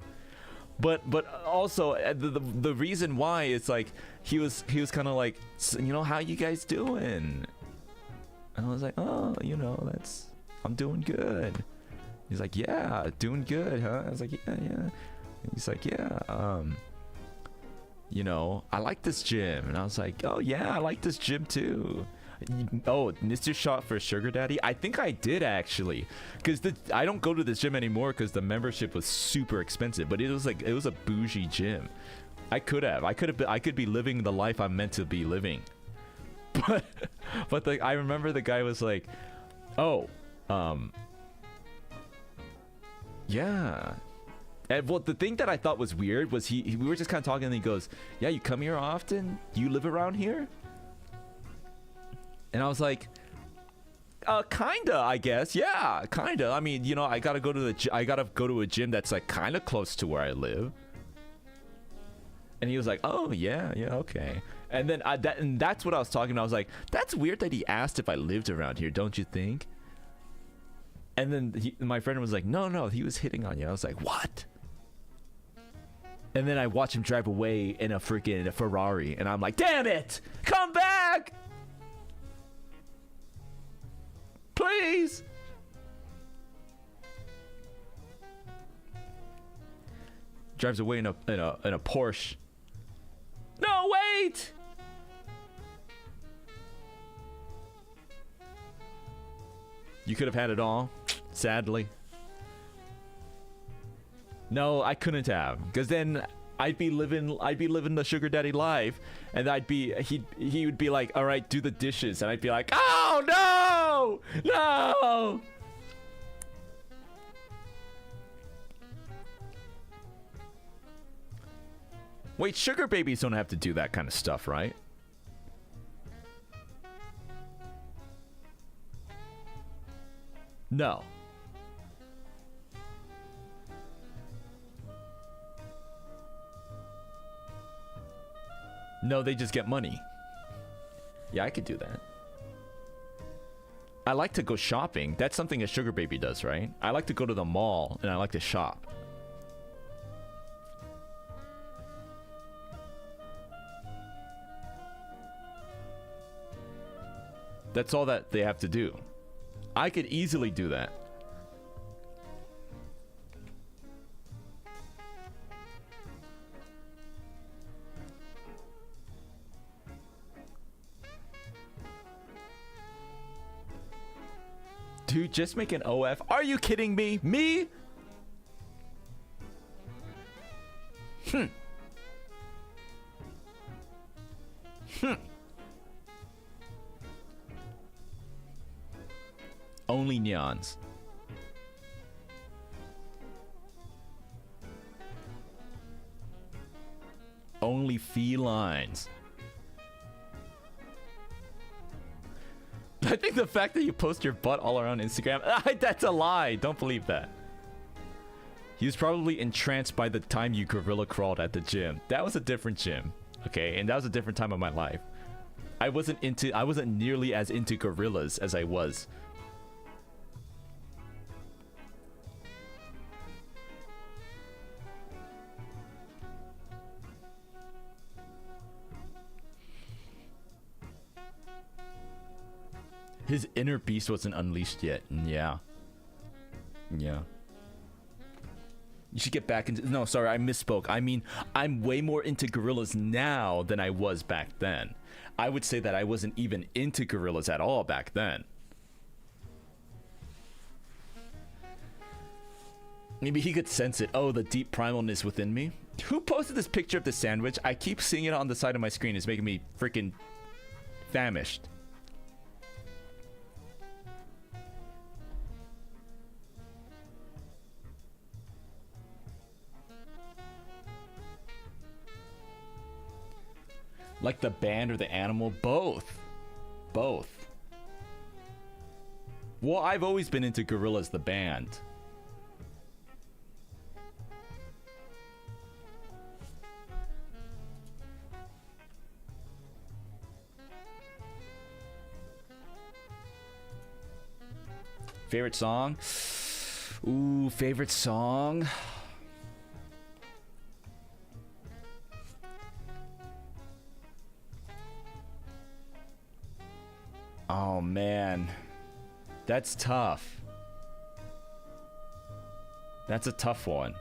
But also the reason why it's like he was kind of like, how you guys doing? And I was like, oh, I'm doing good. He's like, yeah, doing good, huh? I was like, yeah. And he's like, yeah, I like this gym. And I was like, oh yeah, I like this gym too. Oh, Mr. Shot for Sugar Daddy? I think I did actually, because I don't go to this gym anymore because the membership was super expensive. But it was a bougie gym. I could be living the life I'm meant to be living. But I remember the guy was like, oh, yeah. And well, the thing that I thought was weird was we were just kind of talking, and he goes, yeah, you come here often? You live around here? And I was like, kinda, I guess. Yeah, kinda. I mean, I gotta go to a gym that's like kind of close to where I live. And he was like, oh yeah, okay. And then that's what I was talking about. I was like, that's weird that he asked if I lived around here, don't you think? And then my friend was like, no, he was hitting on you. I was like, what? And then I watched him drive away in a freaking Ferrari, and I'm like, damn it, come back! Please! drives away in a Porsche. No, wait! You could have had it all, sadly. No, I couldn't have, because then I'd be living the sugar daddy life, and he would be like, all right, do the dishes, and I'd be like, oh no, no. Wait, sugar babies don't have to do that kind of stuff, right? No. No, they just get money. Yeah, I could do that. I like to go shopping. That's something a sugar baby does, right? I like to go to the mall and I like to shop. That's all that they have to do. I could easily do that. Dude, just make an OF. Are you kidding me? Me? Only neons. Only felines. I think the fact that you post your butt all around Instagram, that's a lie. Don't believe that. He was probably entranced by the time you gorilla crawled at the gym. That was a different gym, okay? And that was a different time of my life. I wasn't nearly as into gorillas as I was. His inner beast wasn't unleashed yet. Yeah. Yeah. You should get back into... No, sorry, I misspoke. I mean, I'm way more into gorillas now than I was back then. I would say that I wasn't even into gorillas at all back then. Maybe he could sense it. Oh, the deep primalness within me. Who posted this picture of the sandwich? I keep seeing it on the side of my screen. It's making me freaking famished. Like the band or the animal? Both. Both. Well, I've always been into Gorillaz the band. Favorite song? Ooh, favorite song? Oh man, that's tough. That's a tough one.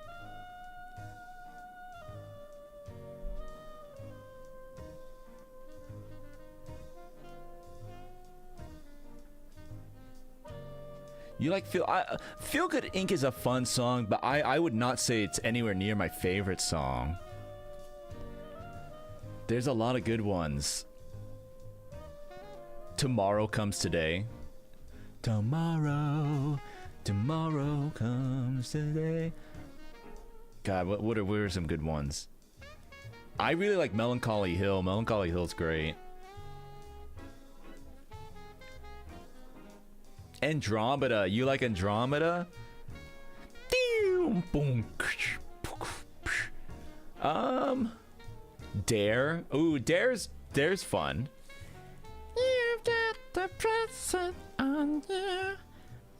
You like Feel Good Inc. is a fun song, but I would not say it's anywhere near my favorite song. There's a lot of good ones. Tomorrow Comes Today. Tomorrow comes today. God, what are some good ones? I really like Melancholy Hill. Melancholy Hill's great. Andromeda. You like Andromeda? Dare. Ooh, Dare's fun. You've got the present on you.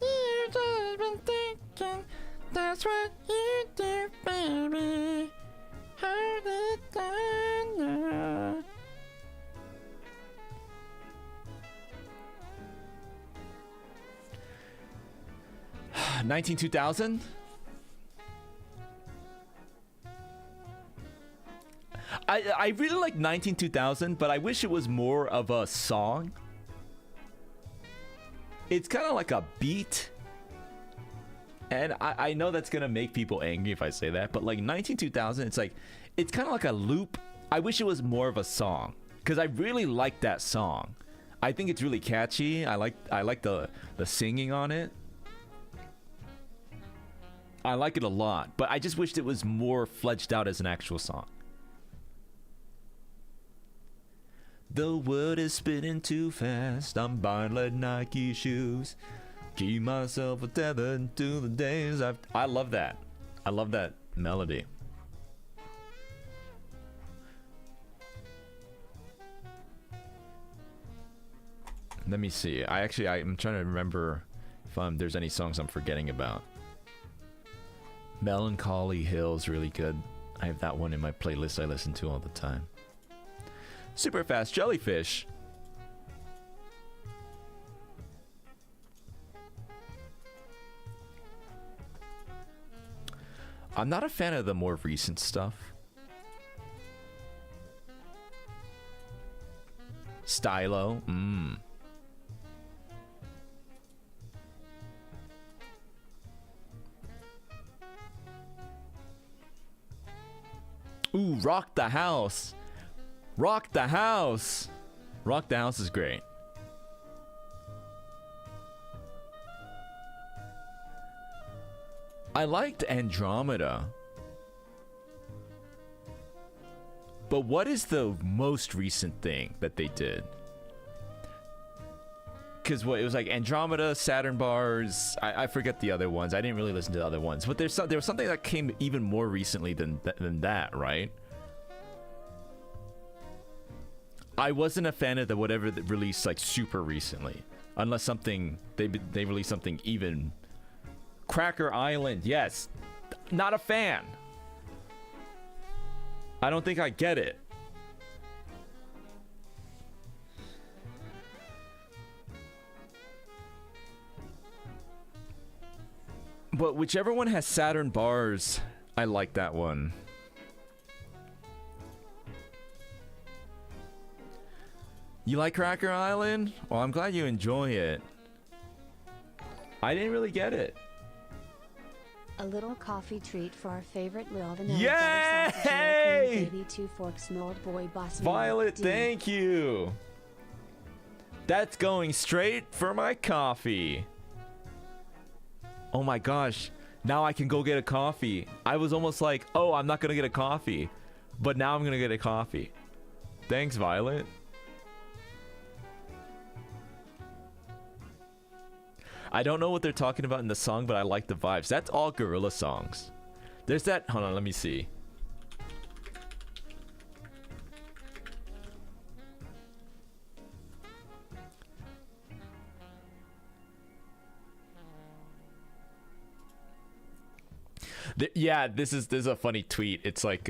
You've just been thinking. That's what you do, baby. Hold it down now. I really like 19-2000, but I wish it was more of a song. It's kind of like a beat. And I know that's going to make people angry if I say that, but like 19-2000, it's kind of like a loop. I wish it was more of a song, because I really like that song. I think it's really catchy. I like the singing on it. I like it a lot, but I just wished it was more fledged out as an actual song. The world is spinning too fast. I'm buying like Nike shoes. Keep myself tethered to the days I love that. I love that melody. Let me see. I'm trying to remember if there's any songs I'm forgetting about. Melancholy Hill's really good. I have that one in my playlist I listen to all the time. Super Fast Jellyfish. I'm not a fan of the more recent stuff. Stylo. Ooh, Rock the House. Rock the House. Rock the House is great. I liked Andromeda. But what is the most recent thing that they did? Because it was like Andromeda, Saturn Bars. I forget the other ones. I didn't really listen to the other ones. But there was something that came even more recently than that, right? I wasn't a fan of the whatever that released like super recently, unless something they released something even. Cracker Island, yes, not a fan. I don't think I get it. But whichever one has Saturn Bars, I like that one. You like Cracker Island? Well, I'm glad you enjoy it. I didn't really get it. A little coffee treat for our favorite little vanilla Yay! butter sausage, cream, baby, 2 forks, old boy, boss. Violet, thank you. That's going straight for my coffee. Oh my gosh. Now I can go get a coffee. I was almost like, oh, I'm not going to get a coffee. But now I'm going to get a coffee. Thanks, Violet. I don't know what they're talking about in the song, but I like the vibes. That's all gorilla songs. There's that. Hold on, let me see. Yeah, this is a funny tweet. It's like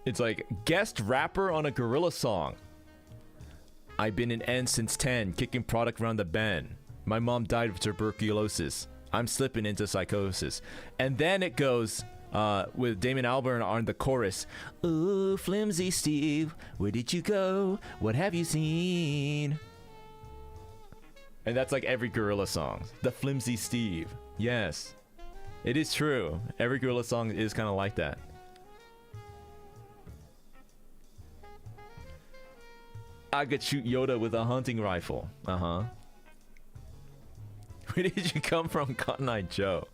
it's like guest rapper on a gorilla song. I've been an N since 10, kicking product around the bend. My mom died of tuberculosis. I'm slipping into psychosis. And then it goes with Damon Albarn on the chorus. Ooh, flimsy Steve, where did you go? What have you seen? And that's like every gorilla song. The flimsy Steve. Yes. It is true. Every gorilla song is kind of like that. I could shoot Yoda with a hunting rifle. Uh-huh. Where did you come from, Cotton Eye Joe?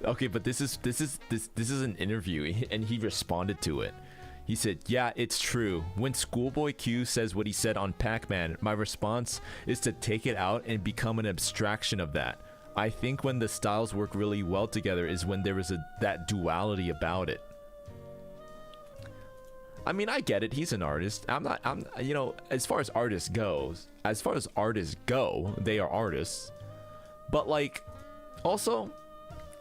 Okay, but this is an interview, and he responded to it. He said, "Yeah, it's true. When Schoolboy Q says what he said on Pac-Man, my response is to take it out and become an abstraction of that. I think when the styles work really well together is when there is that duality about it." I mean, I get it. He's an artist. I'm you know, as far as artists go, they are artists. But like, also,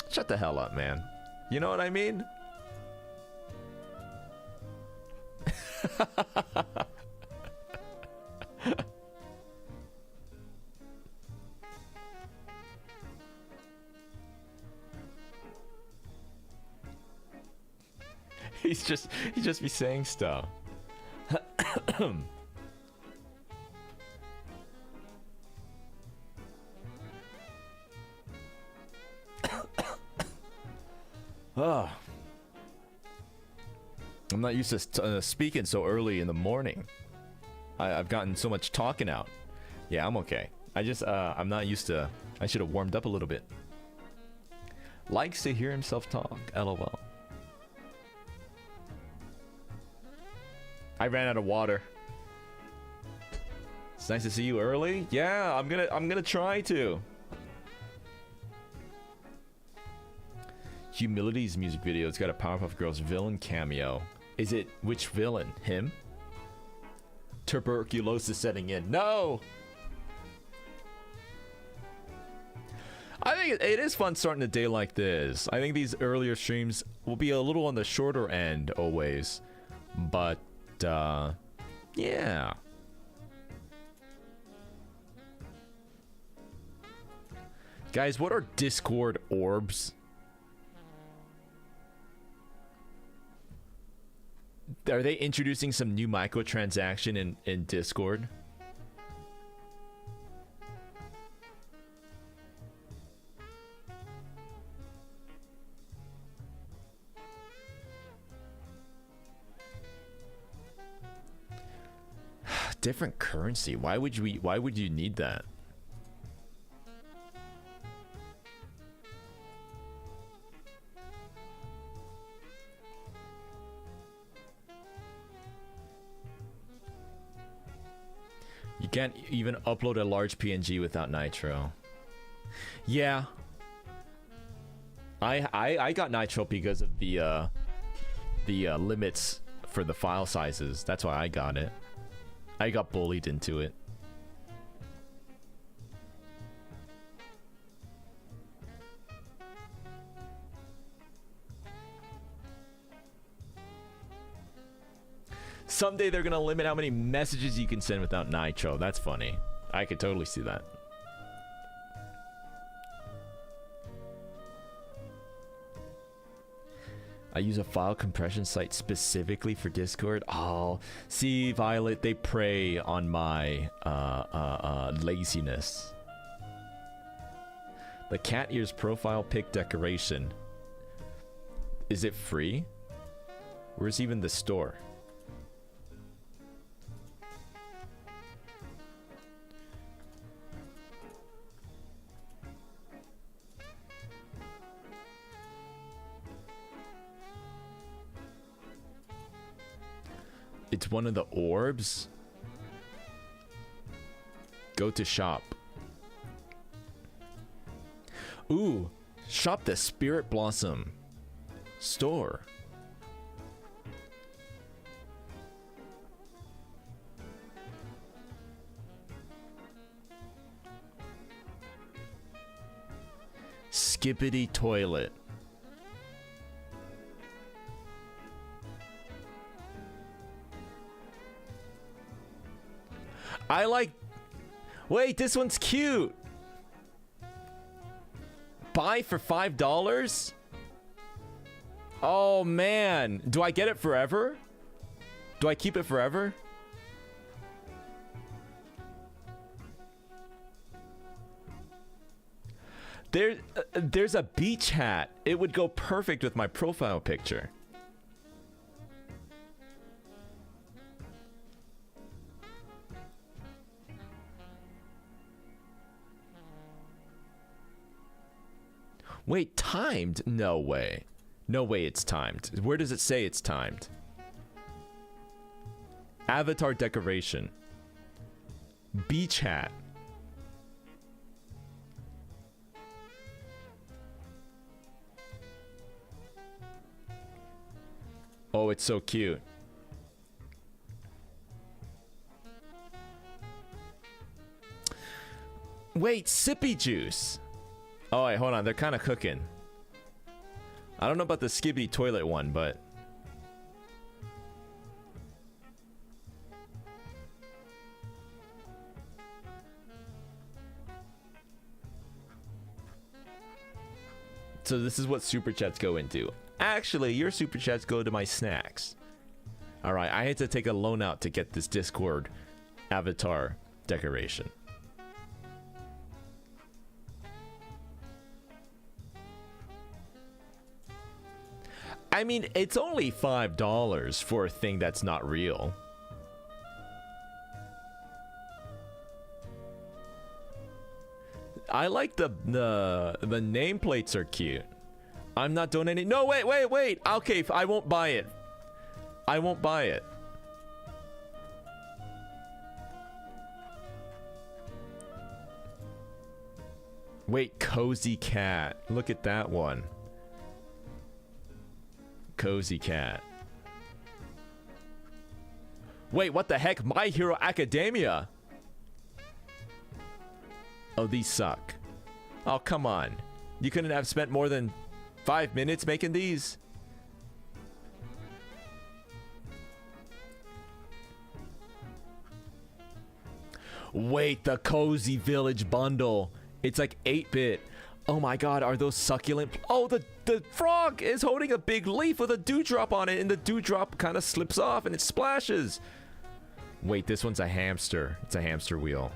shut the hell up, man. You know what I mean? He's just be saying stuff. Oh. I'm not used to speaking so early in the morning. I've gotten so much talking out. Yeah, I'm okay. I'm not used to... I should have warmed up a little bit. Likes to hear himself talk. LOL. I ran out of water. It's nice to see you early. Yeah, I'm gonna try to. Humility's music video. It's got a Powerpuff Girls villain cameo. Is it which villain? Him? Tuberculosis setting in. No. I think it is fun starting a day like this. I think these earlier streams will be a little on the shorter end always, but yeah. Guys, what are Discord orbs? Are they introducing some new microtransaction in Discord? Different currency. Why would you need that? You can't even upload a large PNG without Nitro. Yeah. I got Nitro because of the limits for the file sizes. That's why I got it. I got bullied into it. Someday they're gonna limit how many messages you can send without Nitro. That's funny. I could totally see that. I use a file compression site specifically for Discord. Oh, see, Violet, they prey on my laziness. The cat ears profile pic decoration. Is it free? Where's even the store? It's one of the orbs. Go to shop. Ooh, shop the Spirit Blossom store. Skippity toilet. I like... Wait, this one's cute. Buy for $5? Oh, man. Do I get it forever? Do I keep it forever? There's a beach hat. It would go perfect with my profile picture. Wait, timed? No way. No way it's timed. Where does it say it's timed? Avatar decoration. Beach hat. Oh, it's so cute. Wait, sippy juice. Oh, wait, hold on. They're kind of cooking. I don't know about the Skibbity toilet one, but... So this is what Super Chats go into. actually, your super chats go to my snacks. All right, I had to take a loan out to get this Discord avatar decoration. I mean, it's only $5 for a thing that's not real. I like the nameplates are cute. I'm not donating. No, wait. Okay, I won't buy it. I won't buy it. Wait, Cozy Cat. Look at that one. Cozy Cat. Wait, what the heck? My Hero Academia. Oh, these suck. Oh, come on. You couldn't have spent more than 5 minutes making these? Wait, the Cozy Village bundle. It's like 8-bit. Oh my god, are those succulent? Oh, the frog is holding a big leaf with a dewdrop on it, and the dewdrop kind of slips off and it splashes. Wait, this one's a hamster. It's a hamster wheel.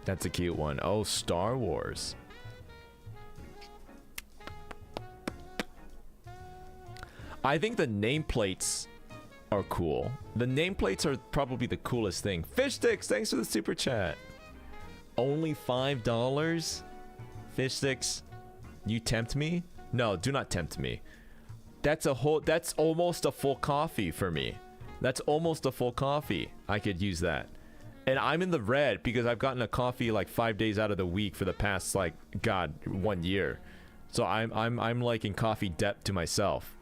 That's a cute one. Oh, Star Wars. I think the nameplates are cool. The nameplates are probably the coolest thing. Fish Sticks, thanks for the super chat. Only $5? Fish Sticks, you tempt me? No, do not tempt me. That's almost a full coffee for me. That's almost a full coffee. I could use that. And I'm in the red because I've gotten a coffee like 5 days out of the week for the past, like, God, 1 year. So I'm like in coffee debt to myself.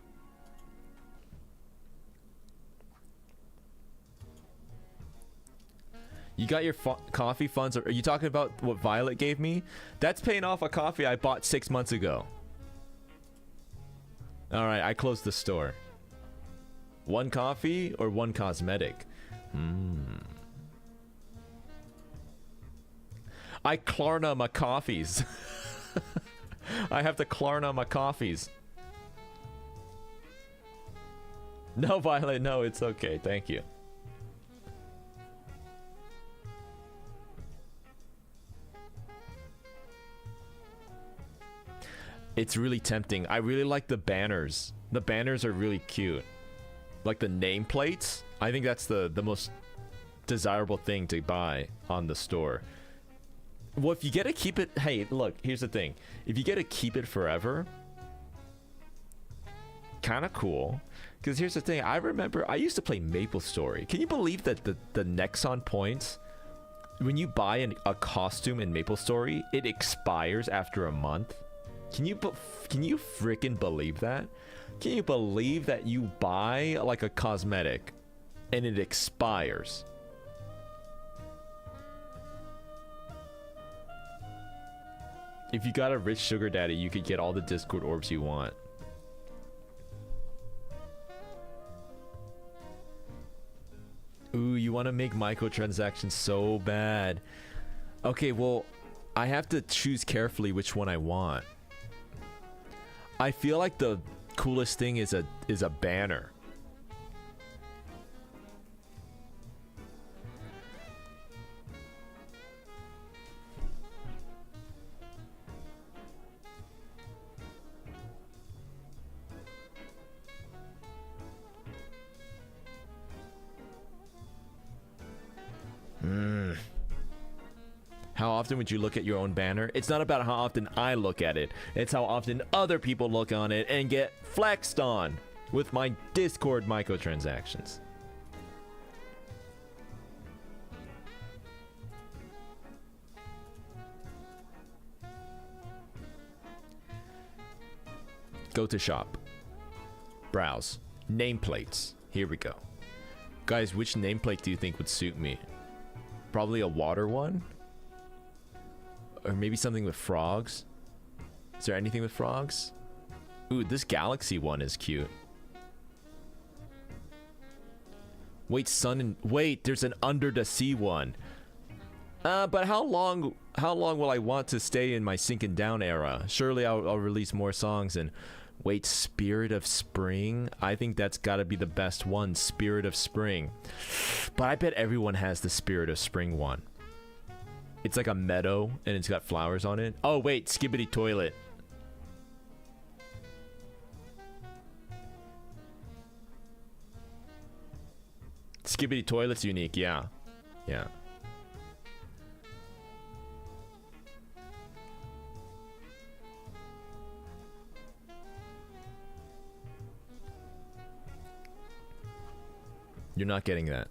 You got your coffee funds. Are you talking about what Violet gave me? That's paying off a coffee I bought 6 months ago. All right, I closed the store. One coffee or one cosmetic? I Klarna my coffees. I have to Klarna my coffees. No, Violet, no, it's okay. Thank you. It's really tempting. I really like the banners. The banners are really cute. Like the nameplates. I think that's the most desirable thing to buy on the store. Well, if you get to keep it... Hey, look, here's the thing. If you get to keep it forever... Kind of cool. Because here's the thing. I remember... I used to play MapleStory. Can you believe that the Nexon points... When you buy a costume in MapleStory, it expires after a month? Can you freaking believe that? Can you believe that you buy like a cosmetic and it expires? If you got a rich sugar daddy, you could get all the Discord orbs you want. Ooh, you want to make microtransactions so bad. Okay, well, I have to choose carefully which one I want. I feel like the coolest thing is a banner. How often would you look at your own banner? It's not about how often I look at it. It's how often other people look on it and get flexed on with my Discord microtransactions. Go to shop. Browse. Nameplates. Here we go. Guys, which nameplate do you think would suit me? Probably a water one? Or maybe something with frogs? Is there anything with frogs? Ooh, this galaxy one is cute. Wait, wait, there's an under the sea one. But how long will I want to stay in my sinking down era? Surely I'll release more songs and wait, Spirit of Spring? I think that's got to be the best one, Spirit of Spring. But I bet everyone has the Spirit of Spring one. It's like a meadow and it's got flowers on it. Oh wait, Skibbity Toilet. Skibbity Toilet's unique, yeah. Yeah. You're not getting that.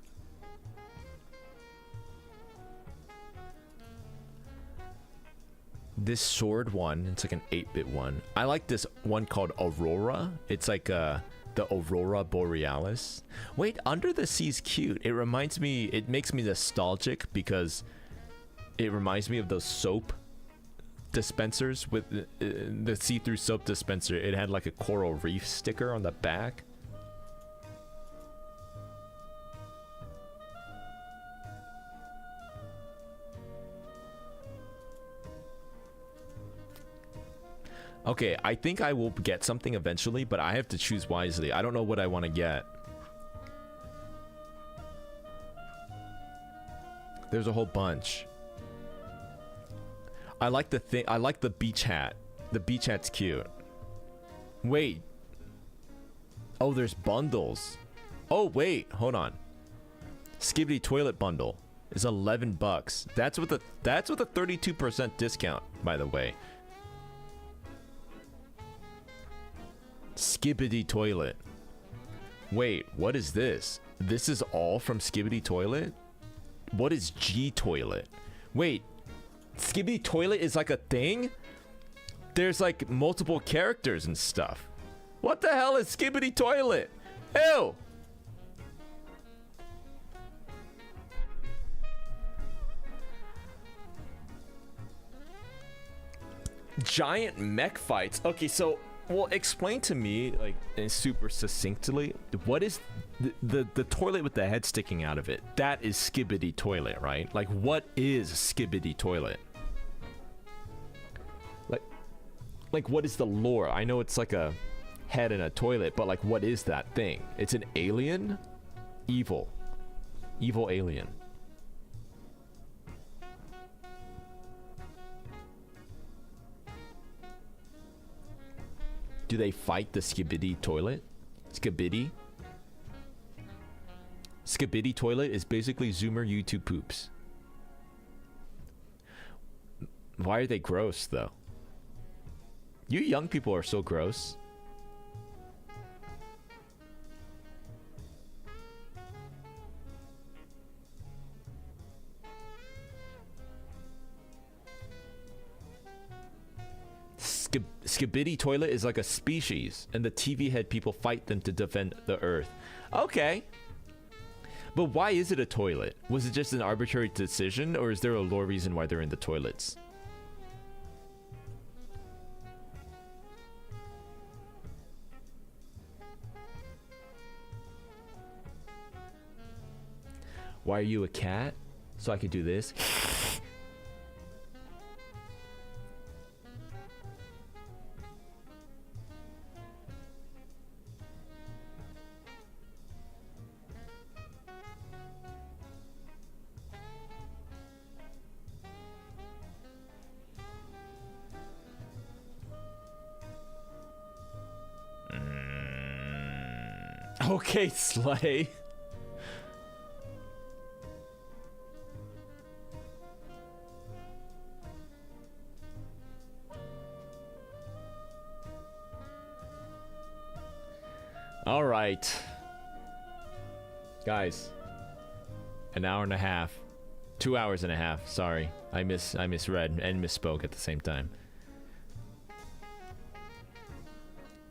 This sword one, it's like an 8-bit one. I like this one called Aurora. It's like the Aurora Borealis. Wait, Under the Sea's cute. It reminds me, it makes me nostalgic because it reminds me of those soap dispensers with the see-through soap dispenser. It had like a coral reef sticker on the back. Okay, I think I will get something eventually, but I have to choose wisely. I don't know what I want to get. There's a whole bunch. I like the beach hat. The beach hat's cute. Wait. Oh, there's bundles. Oh, wait, hold on. Skibbity Toilet bundle is 11 bucks. That's with a 32% discount, by the way. Skibbity Toilet. Wait, what is this? This is all from Skibbity Toilet? What is G Toilet? Wait, Skibbity Toilet is like a thing? There's like multiple characters and stuff. What the hell is Skibbity Toilet? Ew! Giant mech fights. Okay, so well, explain to me, like, super succinctly, what is the toilet with the head sticking out of it? That is Skibbity Toilet, right? Like, what is Skibbity Toilet? Like, what is the lore? I know it's like a head in a toilet, but like, what is that thing? It's an alien? Evil alien. Do they fight the Skibbity Toilet? Skibbity? Skibbity Toilet is basically Zoomer YouTube poops. Why are they gross, though? You young people are so gross. Skibbity Toilet is like a species, and the TV head people fight them to defend the Earth. Okay. But why is it a toilet? Was it just an arbitrary decision, or is there a lore reason why they're in the toilets? Why are you a cat? So I could do this. Okay, Slay. All right. Guys. An hour and a half. 2 hours and a half. Sorry. I misread and misspoke at the same time.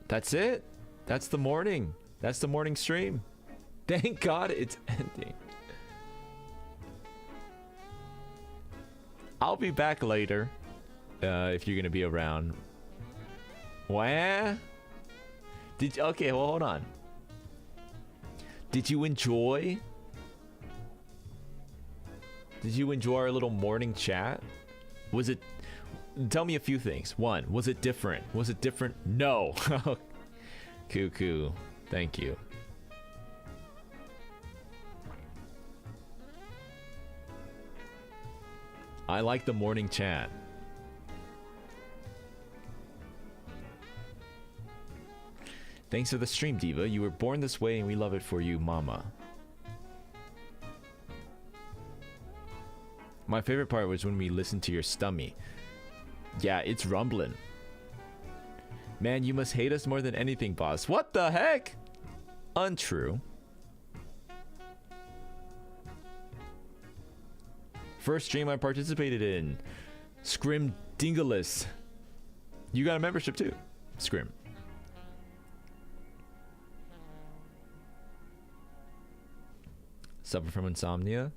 That's it. That's the morning. That's the morning stream. Thank God it's ending. I'll be back later. If you're gonna be around. Wah? Okay, well, hold on. Did you enjoy Did you enjoy our little morning chat? Was it... Tell me a few things. One, was it different? Was it different? No. Cuckoo. Thank you. I like the morning chat. Thanks for the stream, Diva. You were born this way and we love it for you, mama. My favorite part was when we listened to your stummy. Yeah, it's rumbling. Man, you must hate us more than anything, boss. What the heck? Untrue. First stream I participated in. Scrim Dingalis. You got a membership too. Scrim. Suffer from insomnia?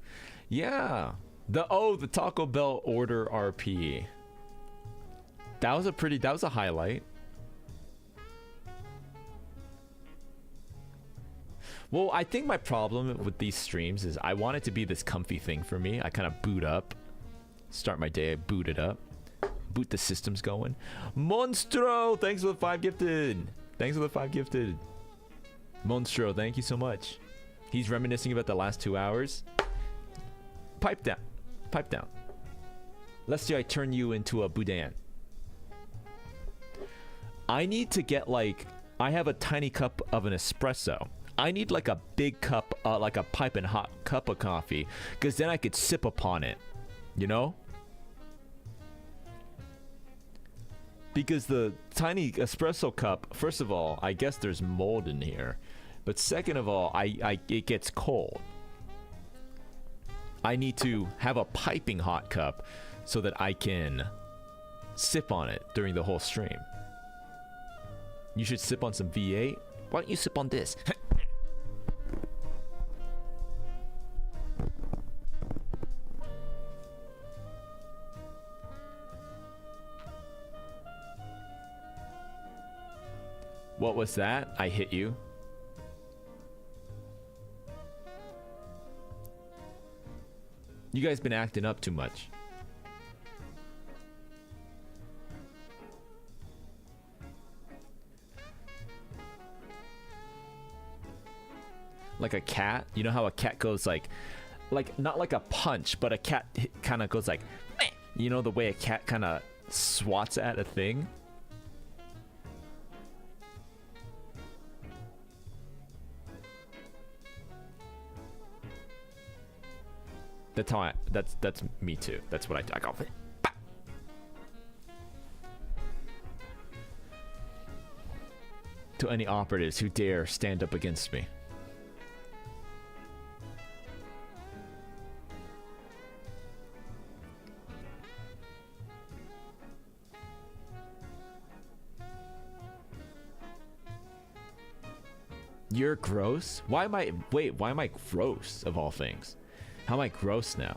Yeah. The Taco Bell order RP. That was a highlight. Well, I think my problem with these streams is I want it to be this comfy thing for me. I kind of boot up. Start my day, I boot it up. Boot the systems going. Monstro! Thanks for the 5 gifted. Thanks for the 5 gifted. Monstro, thank you so much. He's reminiscing about the last 2 hours. Pipe down. Pipe down. Let's say I turn you into a boudin. I need to get like... I have a tiny cup of an espresso. I need like a big cup, like a piping hot cup of coffee, because then I could sip upon it, you know? Because the tiny espresso cup, first of all, I guess there's mold in here, but second of all, it gets cold. I need to have a piping hot cup so that I can sip on it during the whole stream. You should sip on some V8. Why don't you sip on this? What was that? I hit you. You guys been acting up too much. Like a cat, you know how a cat goes like not like a punch, but a cat kind of goes like, meh. You know the way a cat kind of swats at a thing. That's how that's me too. That's what I go. To any operatives who dare stand up against me. You're gross? Why am I gross of all things? How am I gross now?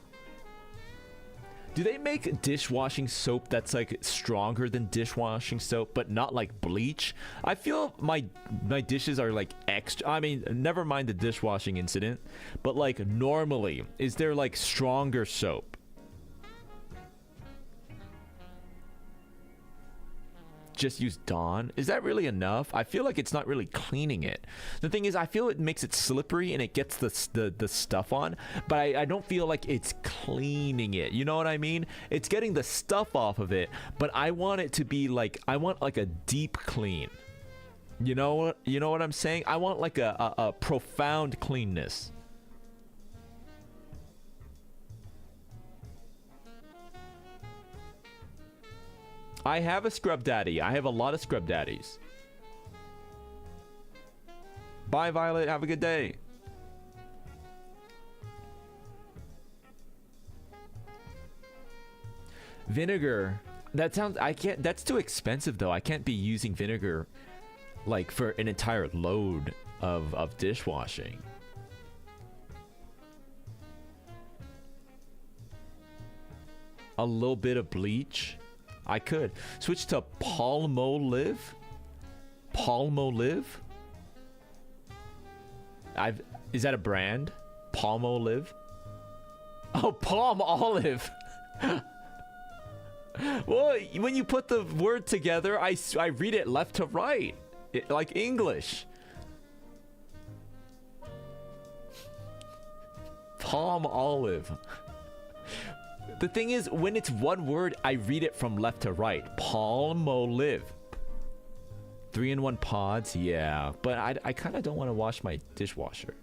Do they make dishwashing soap that's like stronger than dishwashing soap, but not like bleach? I feel my dishes are like extra. I mean, never mind the dishwashing incident, but like normally, is there like stronger soap? Just use Dawn? Is that really enough? I feel like it's not really cleaning it. The thing is, I feel it makes it slippery and it gets the stuff on, but I don't feel like it's cleaning it. You know what I mean? It's getting the stuff off of it, but I want it to be like, I want like a deep clean. You know what I'm saying? I want like a profound cleanness. I have a scrub daddy. I have a lot of scrub daddies. Bye, Violet. Have a good day. Vinegar. That sounds... I can't... That's too expensive, though. I can't be using vinegar, like, for an entire load of dishwashing. A little bit of bleach. I could switch to Palmolive. Palmolive. Is that a brand? Palmolive. Oh, palm olive. Well, when you put the word together, I read it left to right, like English. Palm olive. The thing is, when it's one word, I read it from left to right. Palm olive. 3-in-1 pods, yeah. But I kind of don't want to wash my dishwasher.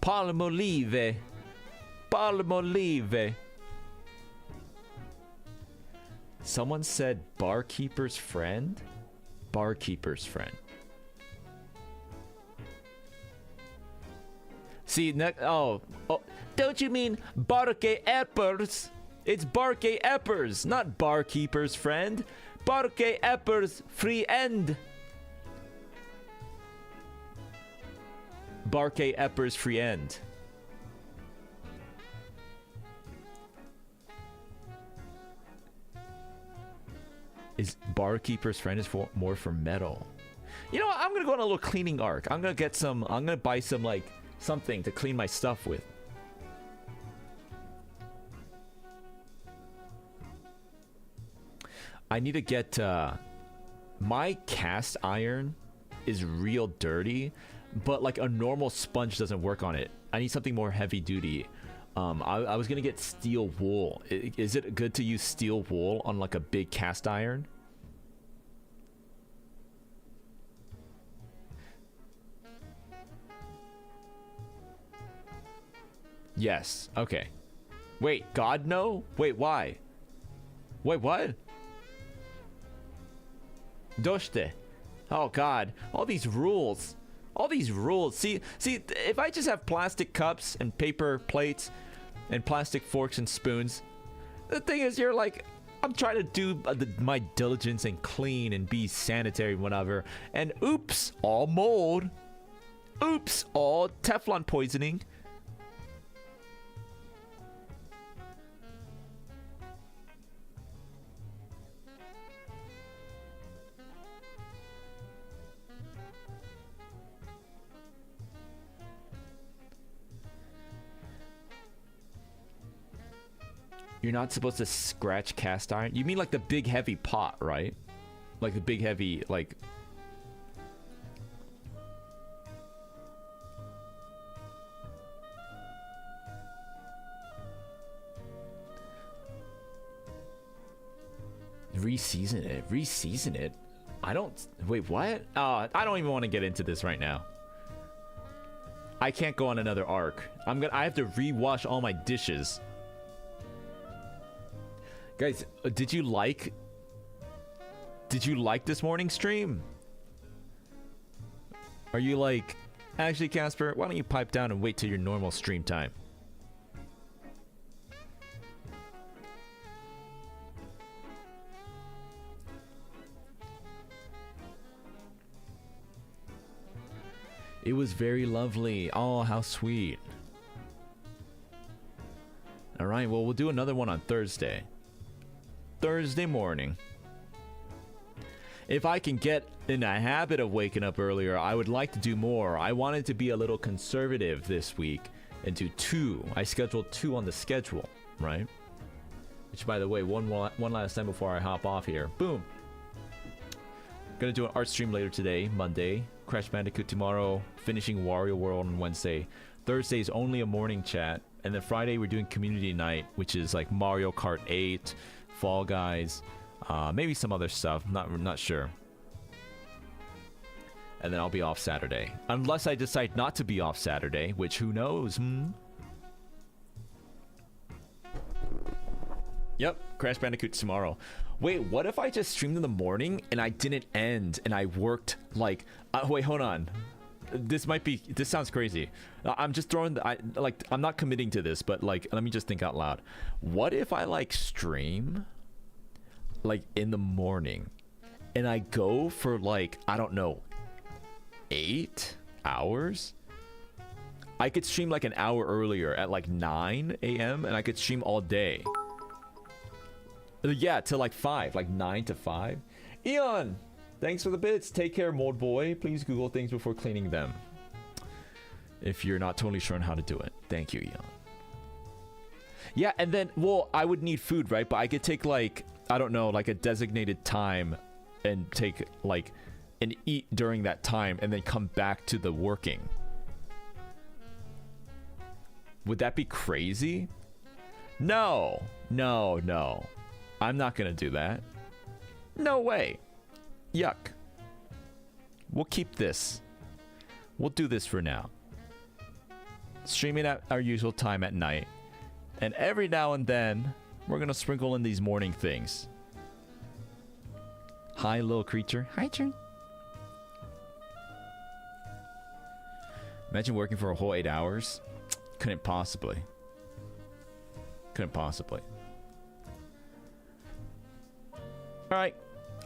Palmolive. Palmolive. Someone said barkeeper's friend? Barkeeper's friend. See, oh, don't you mean barke eppers? It's barke eppers, not barkeeper's friend. Barke eppers free end. Barke eppers free end. Is barkeeper's friend is more for metal. You know what? I'm gonna go on a little cleaning arc. I'm gonna buy some like something to clean my stuff with. I need to get my cast iron is real dirty, but like a normal sponge doesn't work on it. I need something more heavy duty. I was gonna get steel wool. Is it good to use steel wool on like a big cast iron? Yes. Okay. Wait, God, no? Wait, why? Wait, what? Doshte. Oh, God. All these rules. All these rules. See, if I just have plastic cups and paper plates and plastic forks and spoons, the thing is, you're like, I'm trying to do my diligence and clean and be sanitary, whatever. And oops, all mold. Oops, all Teflon poisoning. You're not supposed to scratch cast iron? You mean like the big heavy pot, right? Like the big heavy, like... Reseason it? Reseason it? I don't... Wait, what? I don't even want to get into this right now. I can't go on another arc. I have to rewash all my dishes. Guys, did you like this morning stream? Are you like, actually, Caspurr, why don't you pipe down and wait till your normal stream time? It was very lovely. Oh, how sweet. All right, well, we'll do another one on Thursday. Thursday morning. If I can get in a habit of waking up earlier, I would like to do more. I wanted to be a little conservative this week and do 2. I scheduled 2 on the schedule, right? Which, by the way, one last time before I hop off here. Boom. Gonna do an art stream later today, Monday. Crash Bandicoot tomorrow. Finishing Wario World on Wednesday. Thursday is only a morning chat. And then Friday we're doing community night, which is like Mario Kart 8, Fall Guys, maybe some other stuff. Not sure. And then I'll be off Saturday, unless I decide not to be off Saturday, which who knows? Yep, Crash Bandicoot tomorrow. Wait, what if I just streamed in the morning and I didn't end and I worked like? Wait, hold on. This sounds crazy. I'm just throwing I'm not committing to this, but like, let me just think out loud. What if I like stream like in the morning and I go for like, I don't know, 8 hours? I could stream like an hour earlier at like 9 a.m. and I could stream all day. Yeah, to like 5, like 9 to 5. Eon, thanks for the bits. Take care, Mold Boy. Please Google things before cleaning them. If you're not totally sure on how to do it. Thank you, Eon. Yeah, and then, well, I would need food, right? But I could take like, I don't know, like a designated time and take like and eat during that time and then come back to the working. Would that be crazy? No, no, no. I'm not gonna do that. No way. Yuck. We'll keep this. We'll do this for now. Streaming at our usual time at night. And every now and then, we're gonna sprinkle in these morning things. Hi, little creature. Hi, Chern. Imagine working for a whole 8 hours. Couldn't possibly. Couldn't possibly. Alright.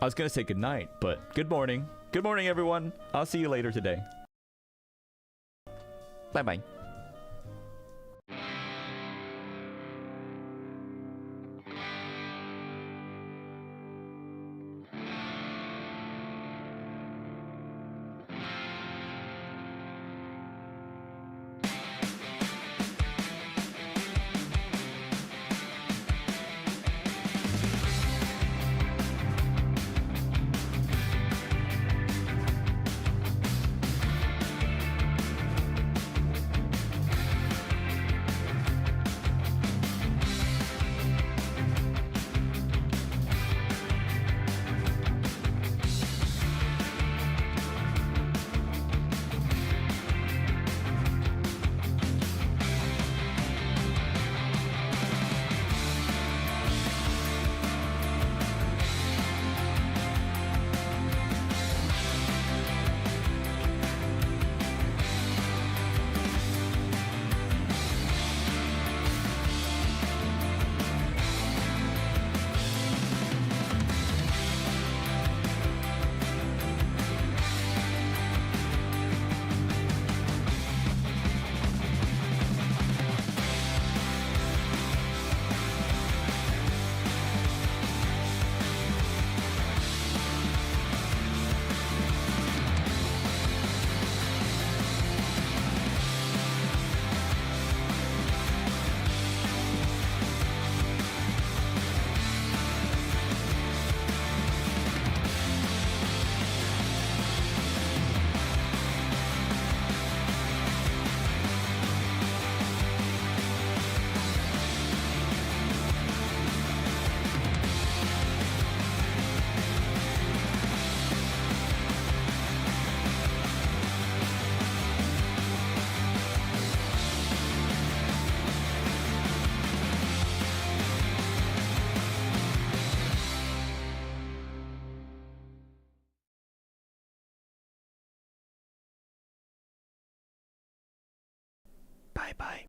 I was gonna say good night, but good morning. Good morning, everyone. I'll see you later today. Bye-bye. Bye-bye.